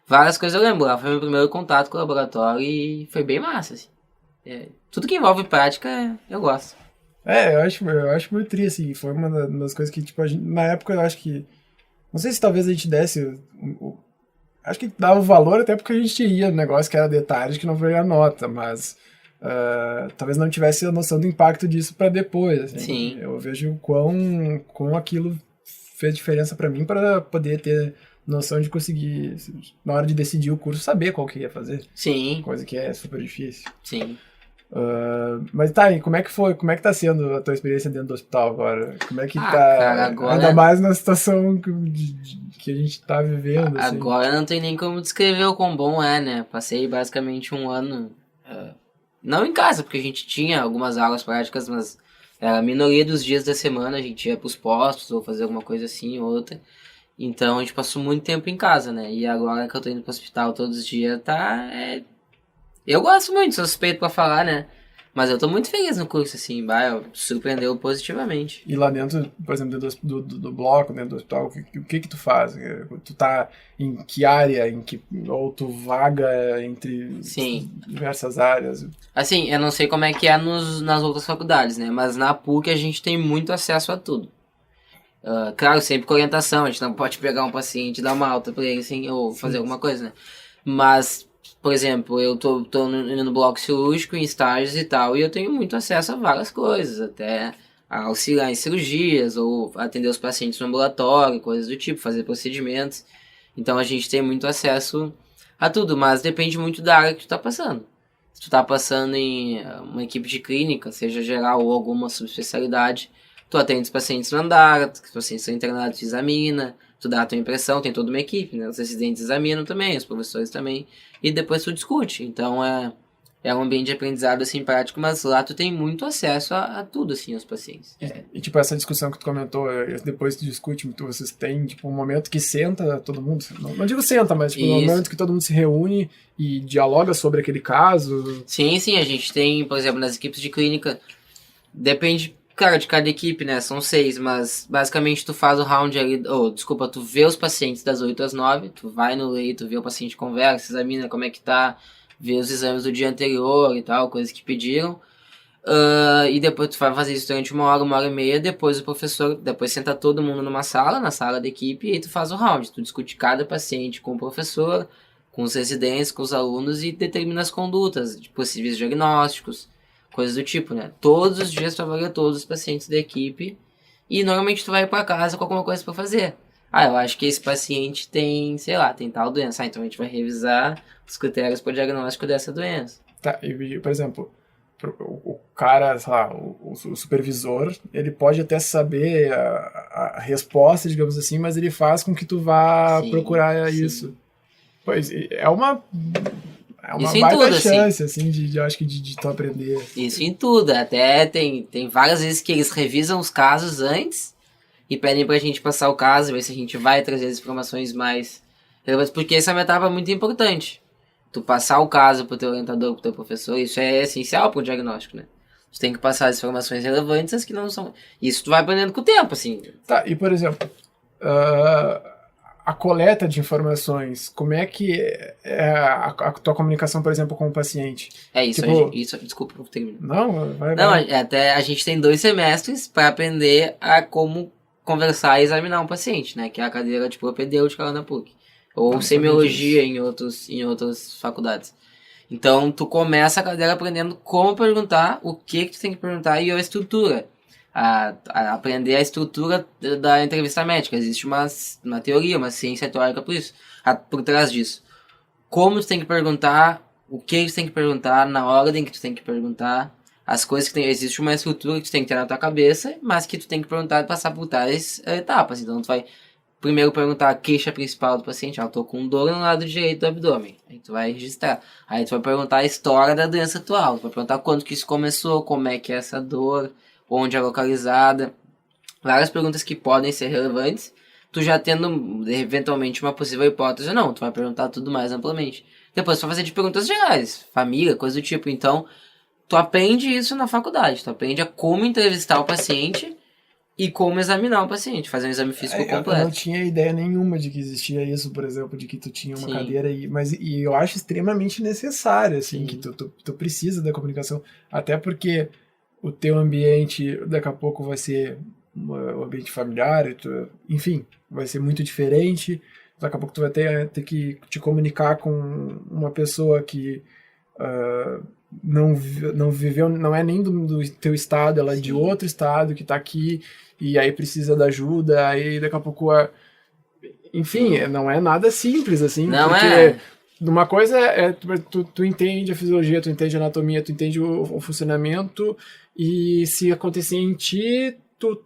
Várias coisas eu lembro, lá foi meu primeiro contato com o laboratório e foi bem massa, assim. Tudo que envolve prática, eu gosto. Eu acho muito triste, assim, foi uma das coisas que, tipo, na época eu acho que, não sei se talvez a gente desse, acho que dava valor até porque a gente ia no negócio que era detalhes que não valia nota, mas talvez não tivesse a noção do impacto disso para depois, assim. Sim. Eu vejo quão aquilo fez diferença para mim para poder ter noção de conseguir, na hora de decidir o curso, saber qual que ia fazer. Sim. Coisa que é super difícil. Sim. Mas tá, e como é que foi? Como é que tá sendo a tua experiência dentro do hospital agora? Como é que tá? Cara, agora... Ainda mais na situação que a gente tá vivendo, assim. Agora não tem nem como descrever o quão bom é, né? Passei basicamente um ano... não em casa, porque a gente tinha algumas aulas práticas, mas a minoria dos dias da semana a gente ia pros postos ou fazer alguma coisa assim ou outra. Então a gente passou muito tempo em casa, né? E agora que eu tô indo pro hospital todos os dias, eu gosto muito, sou suspeito pra falar, né? Mas eu tô muito feliz no curso, assim, surpreendeu positivamente. E lá dentro, por exemplo, dentro do bloco, dentro do hospital, o que tu faz? Tu tá em que área, ou tu vaga entre Sim. diversas áreas? Assim, eu não sei como é que é nas outras faculdades, né? Mas na PUC a gente tem muito acesso a tudo. Claro, sempre com orientação, a gente não pode pegar um paciente e dar uma alta pra ele, assim, ou fazer alguma coisa, né? Mas, por exemplo, eu tô indo no bloco cirúrgico, em estágios e tal, e eu tenho muito acesso a várias coisas, até auxiliar em cirurgias, ou atender os pacientes no ambulatório, coisas do tipo, fazer procedimentos. Então a gente tem muito acesso a tudo, mas depende muito da área que tu tá passando. Se tu tá passando em uma equipe de clínica, seja geral ou alguma subespecialidade, tu atende os pacientes no andar, os pacientes são internados, tu examina, tu dá a tua impressão, tem toda uma equipe, né? Os residentes examinam também, os professores também, e depois tu discute. Então é é um ambiente de aprendizado, assim, prático, mas lá tu tem muito acesso a tudo, assim, aos pacientes. E, tipo, essa discussão que tu comentou, depois tu discute, vocês têm, tipo, um momento que senta todo mundo, não digo senta, mas, tipo, um momento que todo mundo se reúne e dialoga sobre aquele caso. Sim, a gente tem, por exemplo, nas equipes de clínica, depende, cara, de cada equipe, né, são 6, mas basicamente tu faz o round ali, tu vê os pacientes das 8 às 9, tu vai no leito, vê o paciente, conversa, examina como é que tá, vê os exames do dia anterior e tal, coisas que pediram. E depois tu vai fazer isso durante 1 hora e meia, depois depois senta todo mundo numa sala, na sala da equipe, e aí tu faz o round. Tu discute cada paciente com o professor, com os residentes, com os alunos e determina as condutas de possíveis diagnósticos, coisas do tipo, né? Todos os dias tu avalia todos os pacientes da equipe e normalmente tu vai pra casa com alguma coisa pra fazer. Eu acho que esse paciente tem, sei lá, tem tal doença. Então a gente vai revisar os critérios para o diagnóstico dessa doença. Tá, e, por exemplo, o cara, sei lá, o supervisor, ele pode até saber a resposta, digamos assim, mas ele faz com que tu vá procurar isso. Pois, é uma baita tudo, chance, assim, eu acho que de tu aprender. Isso em tudo. Até tem várias vezes que eles revisam os casos antes e pedem pra gente passar o caso, ver se a gente vai trazer as informações mais relevantes, porque essa é uma etapa muito importante. Tu passar o caso pro teu orientador, pro teu professor, isso é essencial pro diagnóstico, né? Tu tem que passar as informações relevantes, as que não são. Isso tu vai aprendendo com o tempo, assim. Tá, e por exemplo, a coleta de informações, como é que é a tua comunicação, por exemplo, com o paciente? Isso, tipo, desculpa por terminar. Não, vai. Até a gente tem 2 semestres para aprender a como conversar e examinar um paciente, né? Que é a cadeira de propedêutica lá na PUC. Ou semiologia em outras faculdades. Então, tu começa a cadeira aprendendo como perguntar, o que tu tem que perguntar e a estrutura. A aprender a estrutura da entrevista médica. Existe uma teoria, uma ciência teórica por trás disso. Como tu tem que perguntar, o que tu tem que perguntar, na ordem que tu tem que perguntar, as coisas que tem. Existe uma estrutura que tu tem que ter na tua cabeça, mas que tu tem que perguntar e passar por tais etapas. Então, tu vai primeiro perguntar a queixa principal do paciente. Eu tô com dor no lado direito do abdômen. Aí tu vai registrar. Aí tu vai perguntar a história da doença atual. Tu vai perguntar quando que isso começou, como é que é essa dor, onde é localizada. Várias perguntas que podem ser relevantes. Tu já tendo, eventualmente, uma possível hipótese ou não. Tu vai perguntar tudo mais amplamente. Depois tu vai fazer de perguntas gerais. Família, coisa do tipo. Então, tu aprende isso na faculdade. Tu aprende a como entrevistar o paciente e como examinar o paciente, fazer um exame físico completo. Eu não tinha ideia nenhuma de que existia isso, por exemplo, de que tu tinha uma cadeira aí, mas eu acho extremamente necessário, assim, que tu precisa da comunicação, até porque o teu ambiente daqui a pouco vai ser um ambiente familiar, enfim, vai ser muito diferente, daqui a pouco tu vai ter que te comunicar com uma pessoa que não viveu, não é nem do teu estado, ela é de outro estado, que tá aqui, e aí precisa da ajuda, aí daqui a pouco enfim, não é nada simples, assim, não porque uma coisa tu entende a fisiologia, tu entende a anatomia, tu entende o funcionamento, e se acontecer em ti, tu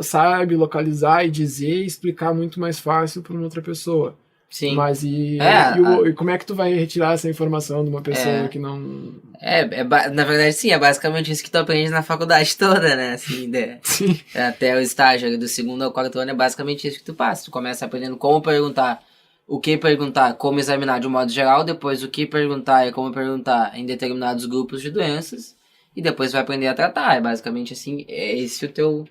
sabe localizar e dizer e explicar muito mais fácil para uma outra pessoa. Sim. Mas e como é que tu vai retirar essa informação de uma pessoa que não... na verdade, sim, é basicamente isso que tu aprende na faculdade toda, né? Assim, Sim. Até o estágio do 2º ao 4º ano é basicamente isso que tu passa. Tu começa aprendendo como perguntar, o que perguntar, como examinar de um modo geral, depois o que perguntar e como perguntar em determinados grupos de doenças, e depois vai aprender a tratar. É basicamente assim, esse o teu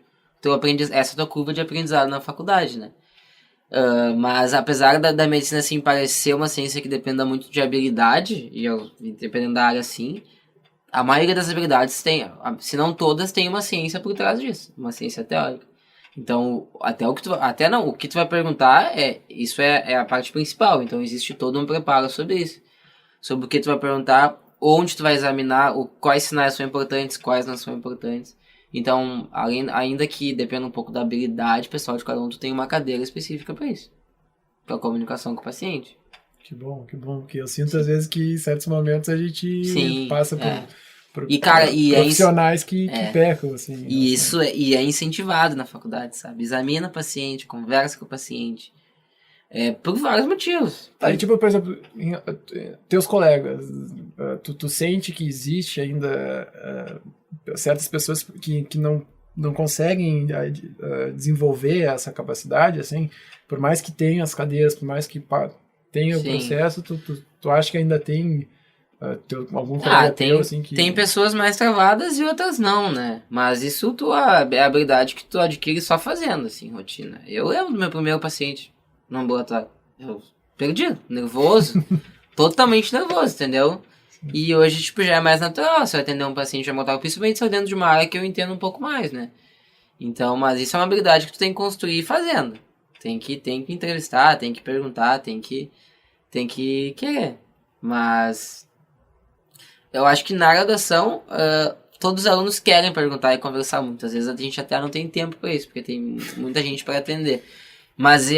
aprendizado, essa é a tua curva de aprendizado na faculdade, né? Mas apesar da medicina assim parecer uma ciência que dependa muito de habilidade, e dependendo da área assim, a maioria das habilidades tem, se não todas, tem uma ciência por trás disso, uma ciência teórica. Então, o que tu vai perguntar isso é a parte principal. Então existe todo um preparo sobre isso, sobre o que tu vai perguntar, onde tu vai examinar, quais sinais são importantes, quais não são importantes. Então, ainda que dependa um pouco da habilidade pessoal de cada um, tu tem uma cadeira específica para isso. Para comunicação com o paciente. Que bom. Porque eu sinto às vezes que em certos momentos a gente passa por profissionais que pecam. Assim, e isso é incentivado na faculdade, sabe? Examina o paciente, conversa com o paciente. Por vários motivos. Aí, tipo, por exemplo, teus colegas, tu sente que existe ainda certas pessoas que não conseguem desenvolver essa capacidade, assim, por mais que tenha as cadeiras, por mais que tenha o Sim. processo, tu acha que ainda tem algum colega teu, assim, que... Tem pessoas mais travadas e outras não, né? Mas isso é a habilidade que tu adquire só fazendo, assim, rotina. Eu lembro do meu primeiro paciente no ambulatório. Eu perdido, nervoso, totalmente nervoso, entendeu? E hoje, tipo, já é mais natural se eu atender um paciente ambulatório, principalmente se eu dentro de uma área que eu entendo um pouco mais, né? Então, mas isso é uma habilidade que tu tem que construir fazendo. Tem que entrevistar, tem que perguntar, tem que querer. Mas eu acho que na graduação, todos os alunos querem perguntar e conversar muito. Às vezes a gente até não tem tempo para isso, porque tem muita gente para atender. Mas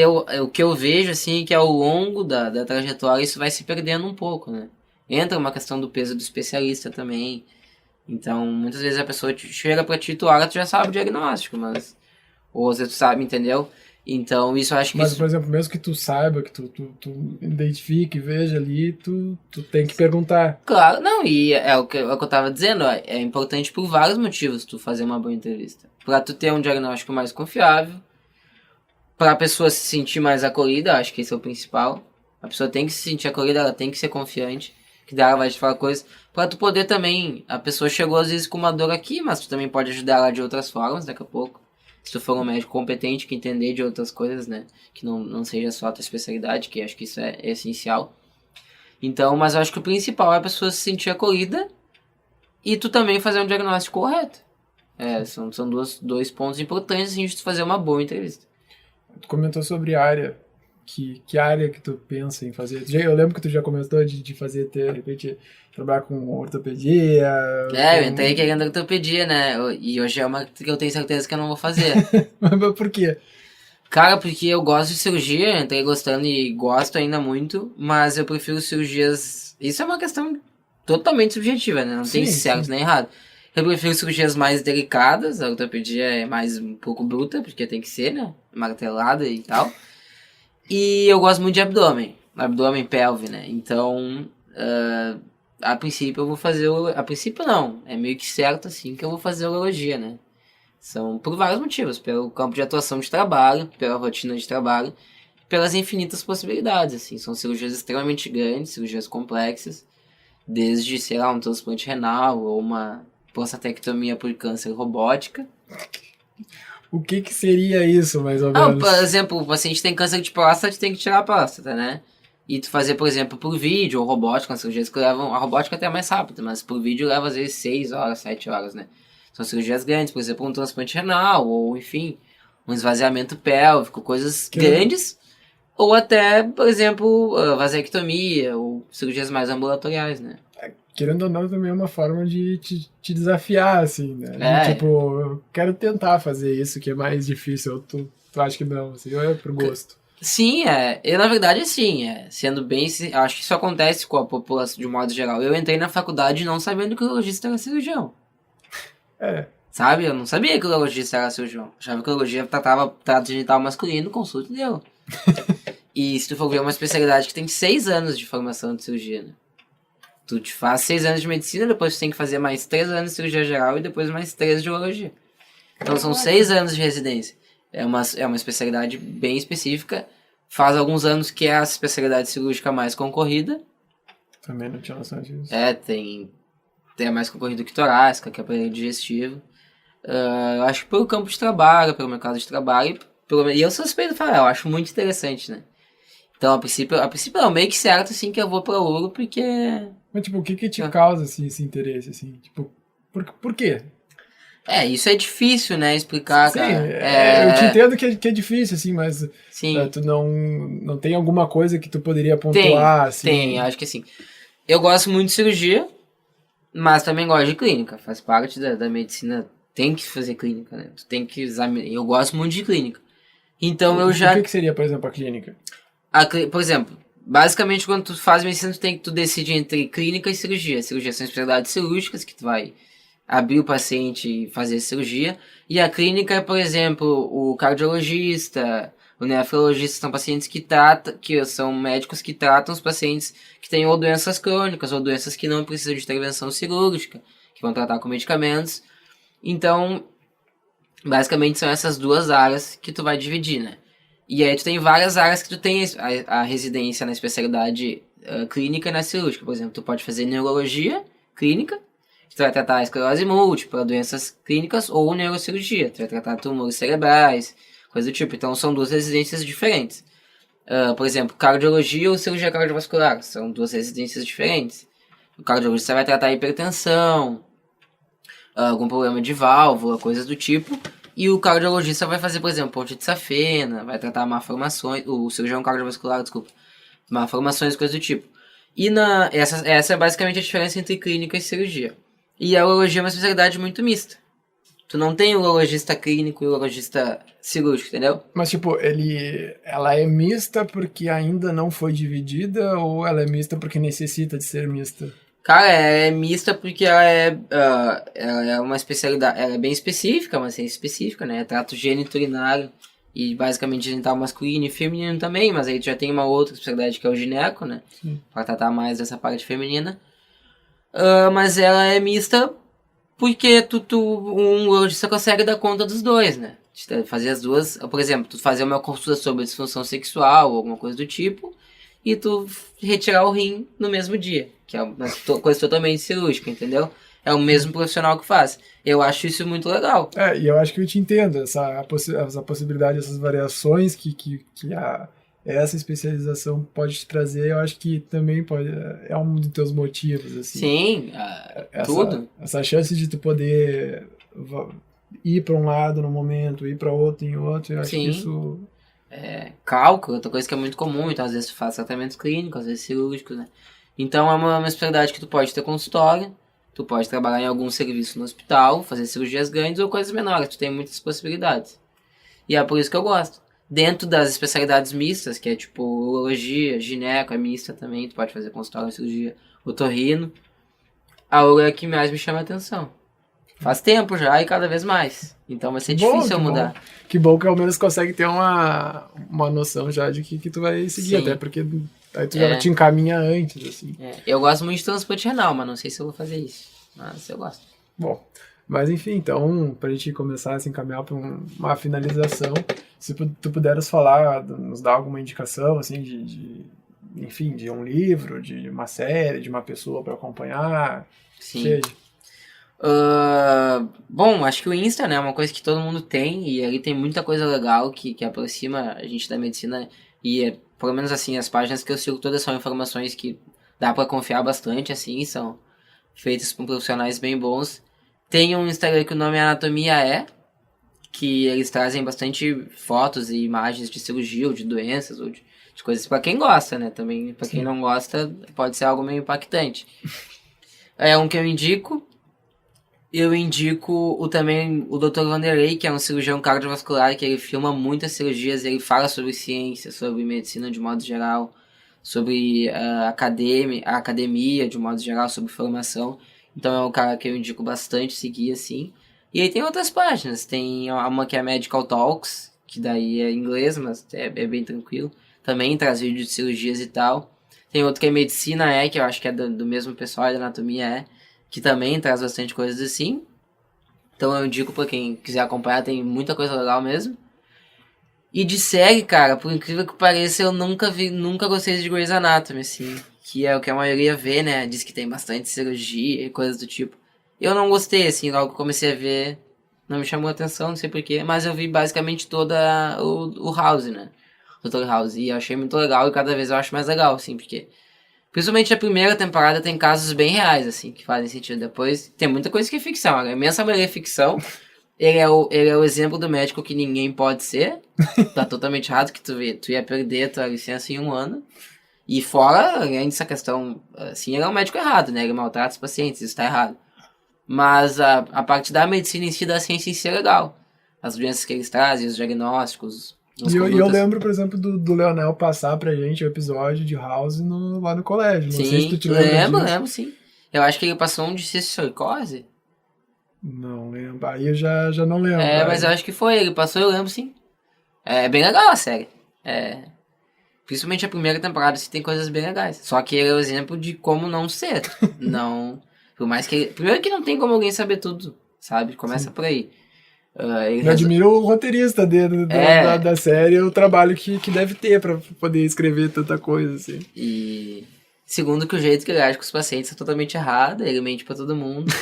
o que eu vejo, assim, é que ao longo da trajetória isso vai se perdendo um pouco, né? Entra uma questão do peso do especialista também. Então, muitas vezes a pessoa chega pra ti, tu olha, tu já sabe o diagnóstico, mas... Ou às vezes tu sabe, entendeu? Então, isso eu acho que... Mas, por exemplo, mesmo que tu saiba, que tu identifique, veja ali, tu tem que perguntar. Claro, não, e é o que eu tava dizendo, ó, é importante por vários motivos tu fazer uma boa entrevista. Pra tu ter um diagnóstico mais confiável, pra pessoa se sentir mais acolhida, acho que esse é o principal. A pessoa tem que se sentir acolhida, ela tem que ser confiante, que daí ela vai te falar coisas. Pra tu poder também, a pessoa chegou às vezes com uma dor aqui, mas tu também pode ajudar ela de outras formas daqui a pouco. Se tu for um médico competente que entender de outras coisas, né? Que não seja só a tua especialidade, que acho que isso é essencial. Então, mas eu acho que o principal é a pessoa se sentir acolhida e tu também fazer um diagnóstico correto. São dois pontos importantes assim, de tu fazer uma boa entrevista. Tu comentou sobre área. Que área que tu pensa em fazer? Eu lembro que tu já comentou de fazer, de repente, trabalhar com ortopedia. Eu entrei querendo ortopedia, né? E hoje é uma que eu tenho certeza que eu não vou fazer. Mas por quê? Cara, porque eu gosto de cirurgia, entrei gostando e gosto ainda muito, mas eu prefiro cirurgias... Isso é uma questão totalmente subjetiva, né? Não tem certo nem errado. Eu prefiro cirurgias mais delicadas, a ortopedia é mais um pouco bruta, porque tem que ser, né? Martelada e tal. E eu gosto muito de abdômen, pelve, né? Então, a princípio eu vou fazer... A princípio não, é meio que certo assim que eu vou fazer urologia, né? São por vários motivos, pelo campo de atuação de trabalho, pela rotina de trabalho, pelas infinitas possibilidades, assim. São cirurgias extremamente grandes, cirurgias complexas, desde, sei lá, um transplante renal ou uma prostatectomia por câncer robótica. O que seria isso, mais ou menos? Por exemplo, o paciente tem câncer de próstata, tem que tirar a próstata, né? E tu fazer, por exemplo, por vídeo ou robótica, as cirurgias que levam... A robótica até é mais rápida, mas por vídeo leva às vezes 6 horas, 7 horas, né? São cirurgias grandes, por exemplo, um transplante renal, ou enfim, um esvaziamento pélvico, coisas grandes, ou até, por exemplo, vasectomia, ou cirurgias mais ambulatoriais, né? Querendo ou não, também é uma forma de te desafiar, assim, né? Tipo, eu quero tentar fazer isso, que é mais difícil, tu acha que não, assim, ou é por gosto? Sim, eu na verdade sim, sendo bem, acho que isso acontece com a população de um modo geral. Eu entrei na faculdade não sabendo que o urologista era cirurgião. Sabe? Eu não sabia que o urologista era cirurgião. Achava que o urologia tratava trato genital masculino, consulta e deu. E se tu for ver, é uma especialidade que tem 6 anos de formação de cirurgia, né? Tu te faz 6 anos de medicina, depois tu tem que fazer mais 3 anos de cirurgia geral e depois mais 3 de urologia. Então são 6 anos de residência. É uma especialidade bem específica. Faz alguns anos que é a especialidade cirúrgica mais concorrida. Também não tinha noção disso. Tem mais concorrido que torácica, que é aparelho digestivo. Eu acho que pelo campo de trabalho, pelo mercado de trabalho, e eu suspeito de falar, eu acho muito interessante, né? Então, a princípio é meio que certo, assim, que eu vou pra Uro, porque... Mas, tipo, o que te causa, assim, esse interesse, assim? Tipo, por quê? Isso é difícil, né, explicar, sim, cara. Eu te entendo que é difícil, assim, mas sim. Tu não tem alguma coisa que tu poderia pontuar, assim? Tem, acho que assim. Eu gosto muito de cirurgia, mas também gosto de clínica, faz parte da medicina, tem que fazer clínica, né? Tu tem que examinar, eu gosto muito de clínica. Então eu já... O que seria, por exemplo, a clínica? Por exemplo, basicamente quando tu faz medicina, tu decide entre clínica e cirurgia. Cirurgia são especialidades cirúrgicas, que tu vai abrir o paciente e fazer cirurgia. E a clínica é, por exemplo, o cardiologista, O nefrologista são pacientes que são médicos que tratam os pacientes que têm ou doenças crônicas ou doenças que não precisam de intervenção cirúrgica, que vão tratar com medicamentos. Então, basicamente são essas duas áreas que tu vai dividir, né? E aí tu tem várias áreas que tu tem a residência na especialidade clínica e na cirúrgica. Por exemplo, tu pode fazer neurologia clínica, que tu vai tratar a esclerose múltipla, doenças clínicas, ou neurocirurgia, tu vai tratar tumores cerebrais, coisa do tipo. Então são duas residências diferentes. Por exemplo, cardiologia ou cirurgia cardiovascular, são duas residências diferentes. O cardiologista vai tratar hipertensão, algum problema de válvula, coisas do tipo. E o cardiologista vai fazer, por exemplo, ponte de safena, vai tratar malformações, o cirurgião cardiovascular, desculpa, malformações, coisas do tipo. E essa é basicamente a diferença entre clínica e cirurgia. E a urologia é uma especialidade muito mista. Tu não tem urologista clínico e urologista cirúrgico, entendeu? Mas, tipo, ela é mista porque ainda não foi dividida ou ela é mista porque necessita de ser mista? Cara, ela é mista porque ela é uma especialidade, ela é bem específica, mas é específica, né? Trato geniturinário e basicamente genital masculino e feminino também, mas aí tu já tem uma outra especialidade que é o gineco, né? Sim. Pra tratar mais dessa parte feminina. Mas ela é mista porque um urologista consegue dar conta dos dois, né? Fazer as duas, por exemplo, tu fazer uma consulta sobre disfunção sexual ou alguma coisa do tipo, e tu retirar o rim no mesmo dia, que é uma coisa totalmente cirúrgica, entendeu? É o mesmo profissional que faz. Eu acho isso muito legal. E eu acho que eu te entendo, essa possibilidade, essas variações que essa especialização pode te trazer, eu acho que também é um dos teus motivos, assim. Sim, tudo. Essa chance de tu poder ir para um lado no momento, ir para outro em outro, eu acho que isso... Cálculo, outra coisa que é muito comum, então às vezes tu faz tratamentos clínicos, às vezes cirúrgicos, né? Então é uma especialidade que tu pode ter consultório, tu pode trabalhar em algum serviço no hospital, fazer cirurgias grandes ou coisas menores, tu tem muitas possibilidades. E é por isso que eu gosto. Dentro das especialidades mistas, que é tipo urologia, gineco, é mista também, tu pode fazer consultório, cirurgia, otorrino, a uro é a que mais me chama a atenção. Faz tempo já e cada vez mais. Então vai ser difícil eu mudar. Que bom que ao menos consegue ter uma noção já de que tu vai seguir. Sim. Até porque aí tu já te encaminha antes, assim. Eu gosto muito de transplante renal, mas não sei se eu vou fazer isso. Mas eu gosto. Bom, mas enfim, então, pra gente começar a se encaminhar pra uma finalização, se tu puderes falar, nos dar alguma indicação, assim, enfim, de um livro, de uma série, de uma pessoa pra acompanhar, Sim. seja... Bom, acho que o Insta, né, é uma coisa que todo mundo tem, e ali tem muita coisa legal que aproxima a gente da medicina, e pelo menos assim, as páginas que eu sigo todas são informações que dá pra confiar bastante, assim, são feitas por profissionais bem bons. Tem um Instagram que o nome é Anatomia que eles trazem bastante fotos e imagens de cirurgia ou de doenças ou de coisas pra quem gosta, né, também pra quem não gosta pode ser algo meio impactante. É um que eu indico também o Dr. Vanderlei, que é um cirurgião cardiovascular, que ele filma muitas cirurgias, ele fala sobre ciência, sobre medicina de modo geral, sobre a academia de modo geral, sobre formação. Então é um cara que eu indico bastante seguir, assim. E aí tem outras páginas, tem uma que é Medical Talks, que daí é em inglês, mas é bem tranquilo. Também traz vídeos de cirurgias e tal. Tem outro que é Medicina que eu acho que é do mesmo pessoal, da Anatomia que também traz bastante coisas assim. Então eu indico pra quem quiser acompanhar, tem muita coisa legal mesmo. E de série, cara, por incrível que pareça, eu nunca gostei de Grey's Anatomy, assim. Que é o que a maioria vê, né? Diz que tem bastante cirurgia e coisas do tipo. Eu não gostei, assim, logo que comecei a ver, não me chamou a atenção, não sei porquê. Mas eu vi basicamente toda o House, né? O Dr. House. E eu achei muito legal e cada vez eu acho mais legal, assim, porque... Principalmente a primeira temporada tem casos bem reais, assim, que fazem sentido. Depois tem muita coisa que é ficção. A imensa maioria é ficção. Ele é o exemplo do médico que ninguém pode ser. Tá totalmente errado, que tu ia perder a tua licença em 1 ano. E fora, além dessa questão, assim, ele é um médico errado, né? Ele maltrata os pacientes, isso tá errado. Mas a parte da medicina em si, da ciência em si é legal. As doenças que eles trazem, os diagnósticos... E eu lembro, por exemplo, do Leonel passar pra gente o episódio de House lá no colégio. Não sei se tu te lembra lembro, sim. Eu acho que ele passou um de cisticercose. Não lembro. Aí eu já não lembro. Mas eu acho que foi. Ele passou, eu lembro, sim. É bem legal a série. Principalmente a primeira temporada, assim, tem coisas bem legais. Só que ele é o exemplo de como não ser. Não... Por mais que... Primeiro que não tem como alguém saber tudo, sabe? Começa por aí. Eu admiro o roteirista da série, o trabalho que deve ter pra poder escrever tanta coisa, assim. E segundo que o jeito que ele age com os pacientes é totalmente errado, ele mente pra todo mundo.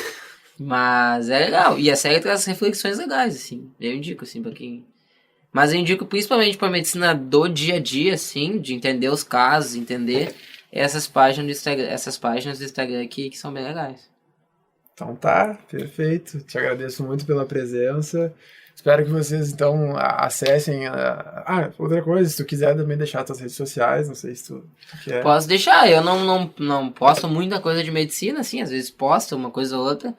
Mas é legal. E a série traz reflexões legais, assim. Eu indico, assim, pra quem... Mas eu indico principalmente pra medicina do dia a dia, assim, de entender os casos, entender essas páginas do Instagram aqui que são bem legais. Então tá, perfeito. Te agradeço muito pela presença. Espero que vocês, então, acessem... outra coisa, se tu quiser também deixar tuas redes sociais, não sei se tu quer. Posso deixar, eu não posto muita coisa de medicina, assim, às vezes posto uma coisa ou outra,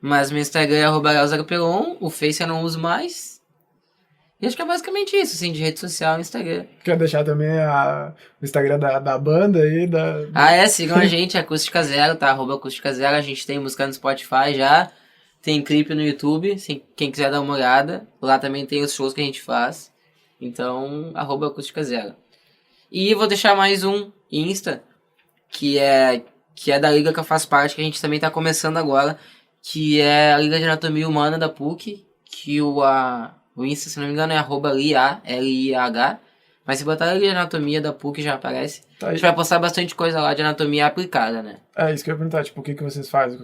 mas meu Instagram é @leozerapelon, o Face eu não uso mais. E acho que é basicamente isso, assim, de rede social e Instagram. Quer deixar também o Instagram da banda aí? Sigam a gente, Acústica Zero, tá? @Acústica Zero, a gente tem música no Spotify já, tem clipe no YouTube, assim, quem quiser dar uma olhada. Lá também tem os shows que a gente faz. Então, @Acústica Zero. E vou deixar mais um Insta, que é da liga que eu faço parte, que a gente também tá começando agora, que é a Liga de Anatomia Humana da PUC, que o Insta, se não me engano, é @LIAH. Mas se botar a Liga de Anatomia da PUC já aparece. Tá, a gente vai postar bastante coisa lá de anatomia aplicada, né? É isso que eu ia perguntar, tipo, o que vocês fazem?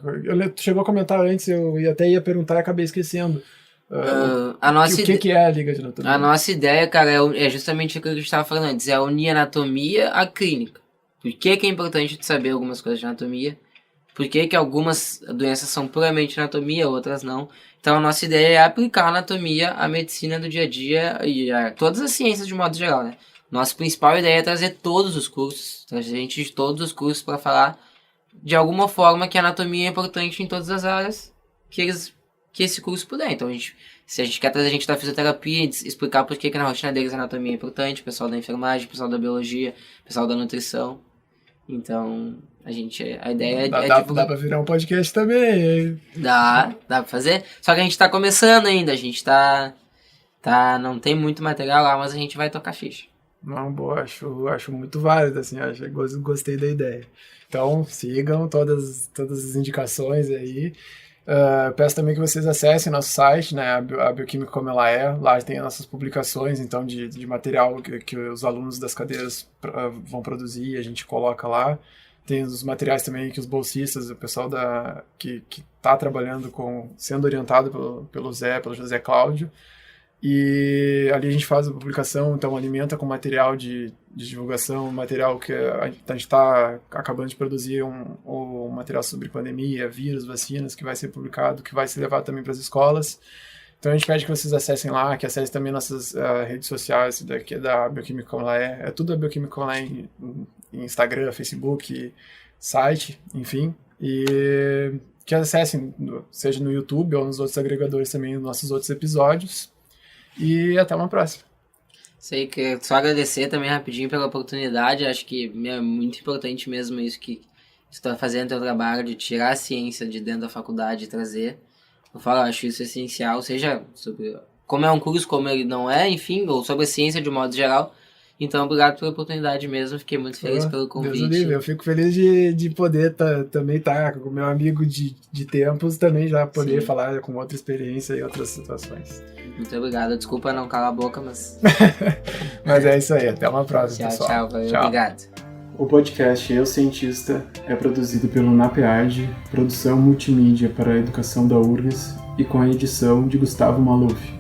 Tu chegou a comentar antes, eu até ia perguntar e acabei esquecendo. O que é a Liga de Anatomia? A nossa ideia, cara, é justamente o que a gente estava falando antes. É unir a anatomia à clínica. Por que é importante saber algumas coisas de anatomia? Por que algumas doenças são puramente anatomia, outras não? Então a nossa ideia é aplicar a anatomia à medicina do dia a dia e a todas as ciências de modo geral, né? Nossa principal ideia é trazer todos os cursos, trazer gente de todos os cursos para falar de alguma forma que a anatomia é importante em todas as áreas que esse curso puder. Então se a gente quer trazer gente da fisioterapia, explicar por que na rotina deles a anatomia é importante, o pessoal da enfermagem, o pessoal da biologia, o pessoal da nutrição. Então, a ideia é... Dá pra virar um podcast também. Dá pra fazer. Só que a gente tá começando ainda, a gente não tem muito material lá, mas a gente vai tocar ficha. Não, boa, acho muito válido, assim, gostei da ideia. Então, sigam todas as indicações aí. Peço também que vocês acessem nosso site, né, a Bioquímica Como Ela É. Lá tem as nossas publicações, então, de material que os alunos das cadeiras vão produzir, a gente coloca lá. Tem os materiais também que os bolsistas, o pessoal que está trabalhando sendo orientado pelo José Cláudio. E ali a gente faz a publicação, então alimenta com material de divulgação, material que a gente está acabando de produzir um material sobre pandemia, vírus, vacinas, que vai ser publicado, que vai ser levado também para as escolas. Então a gente pede que vocês acessem lá, que acessem também nossas redes sociais, daqui da Bioquímica Como Ela É. É tudo a Bioquímica Como Ela É em Instagram, Facebook, site, enfim. E que acessem, seja no YouTube ou nos outros agregadores também, nos nossos outros episódios. E até uma próxima. Sei que só agradecer também rapidinho pela oportunidade. Acho que é muito importante mesmo isso que você está fazendo, teu trabalho de tirar a ciência de dentro da faculdade e trazer. Eu acho isso essencial, seja sobre como é um curso, como ele não é, enfim, ou sobre a ciência de modo geral. Então, obrigado pela oportunidade mesmo, fiquei muito feliz pelo convite. Deus livre, eu fico feliz de poder também estar com o meu amigo de tempos, também já poder falar com outra experiência e outras situações. Muito obrigado, desculpa não calar a boca, mas... Mas é isso aí, até uma próxima, pessoal. Tchau, valeu, obrigado. O podcast Eu Cientista é produzido pelo NAPEAD, produção multimídia para a educação da URGS e com a edição de Gustavo Maluf.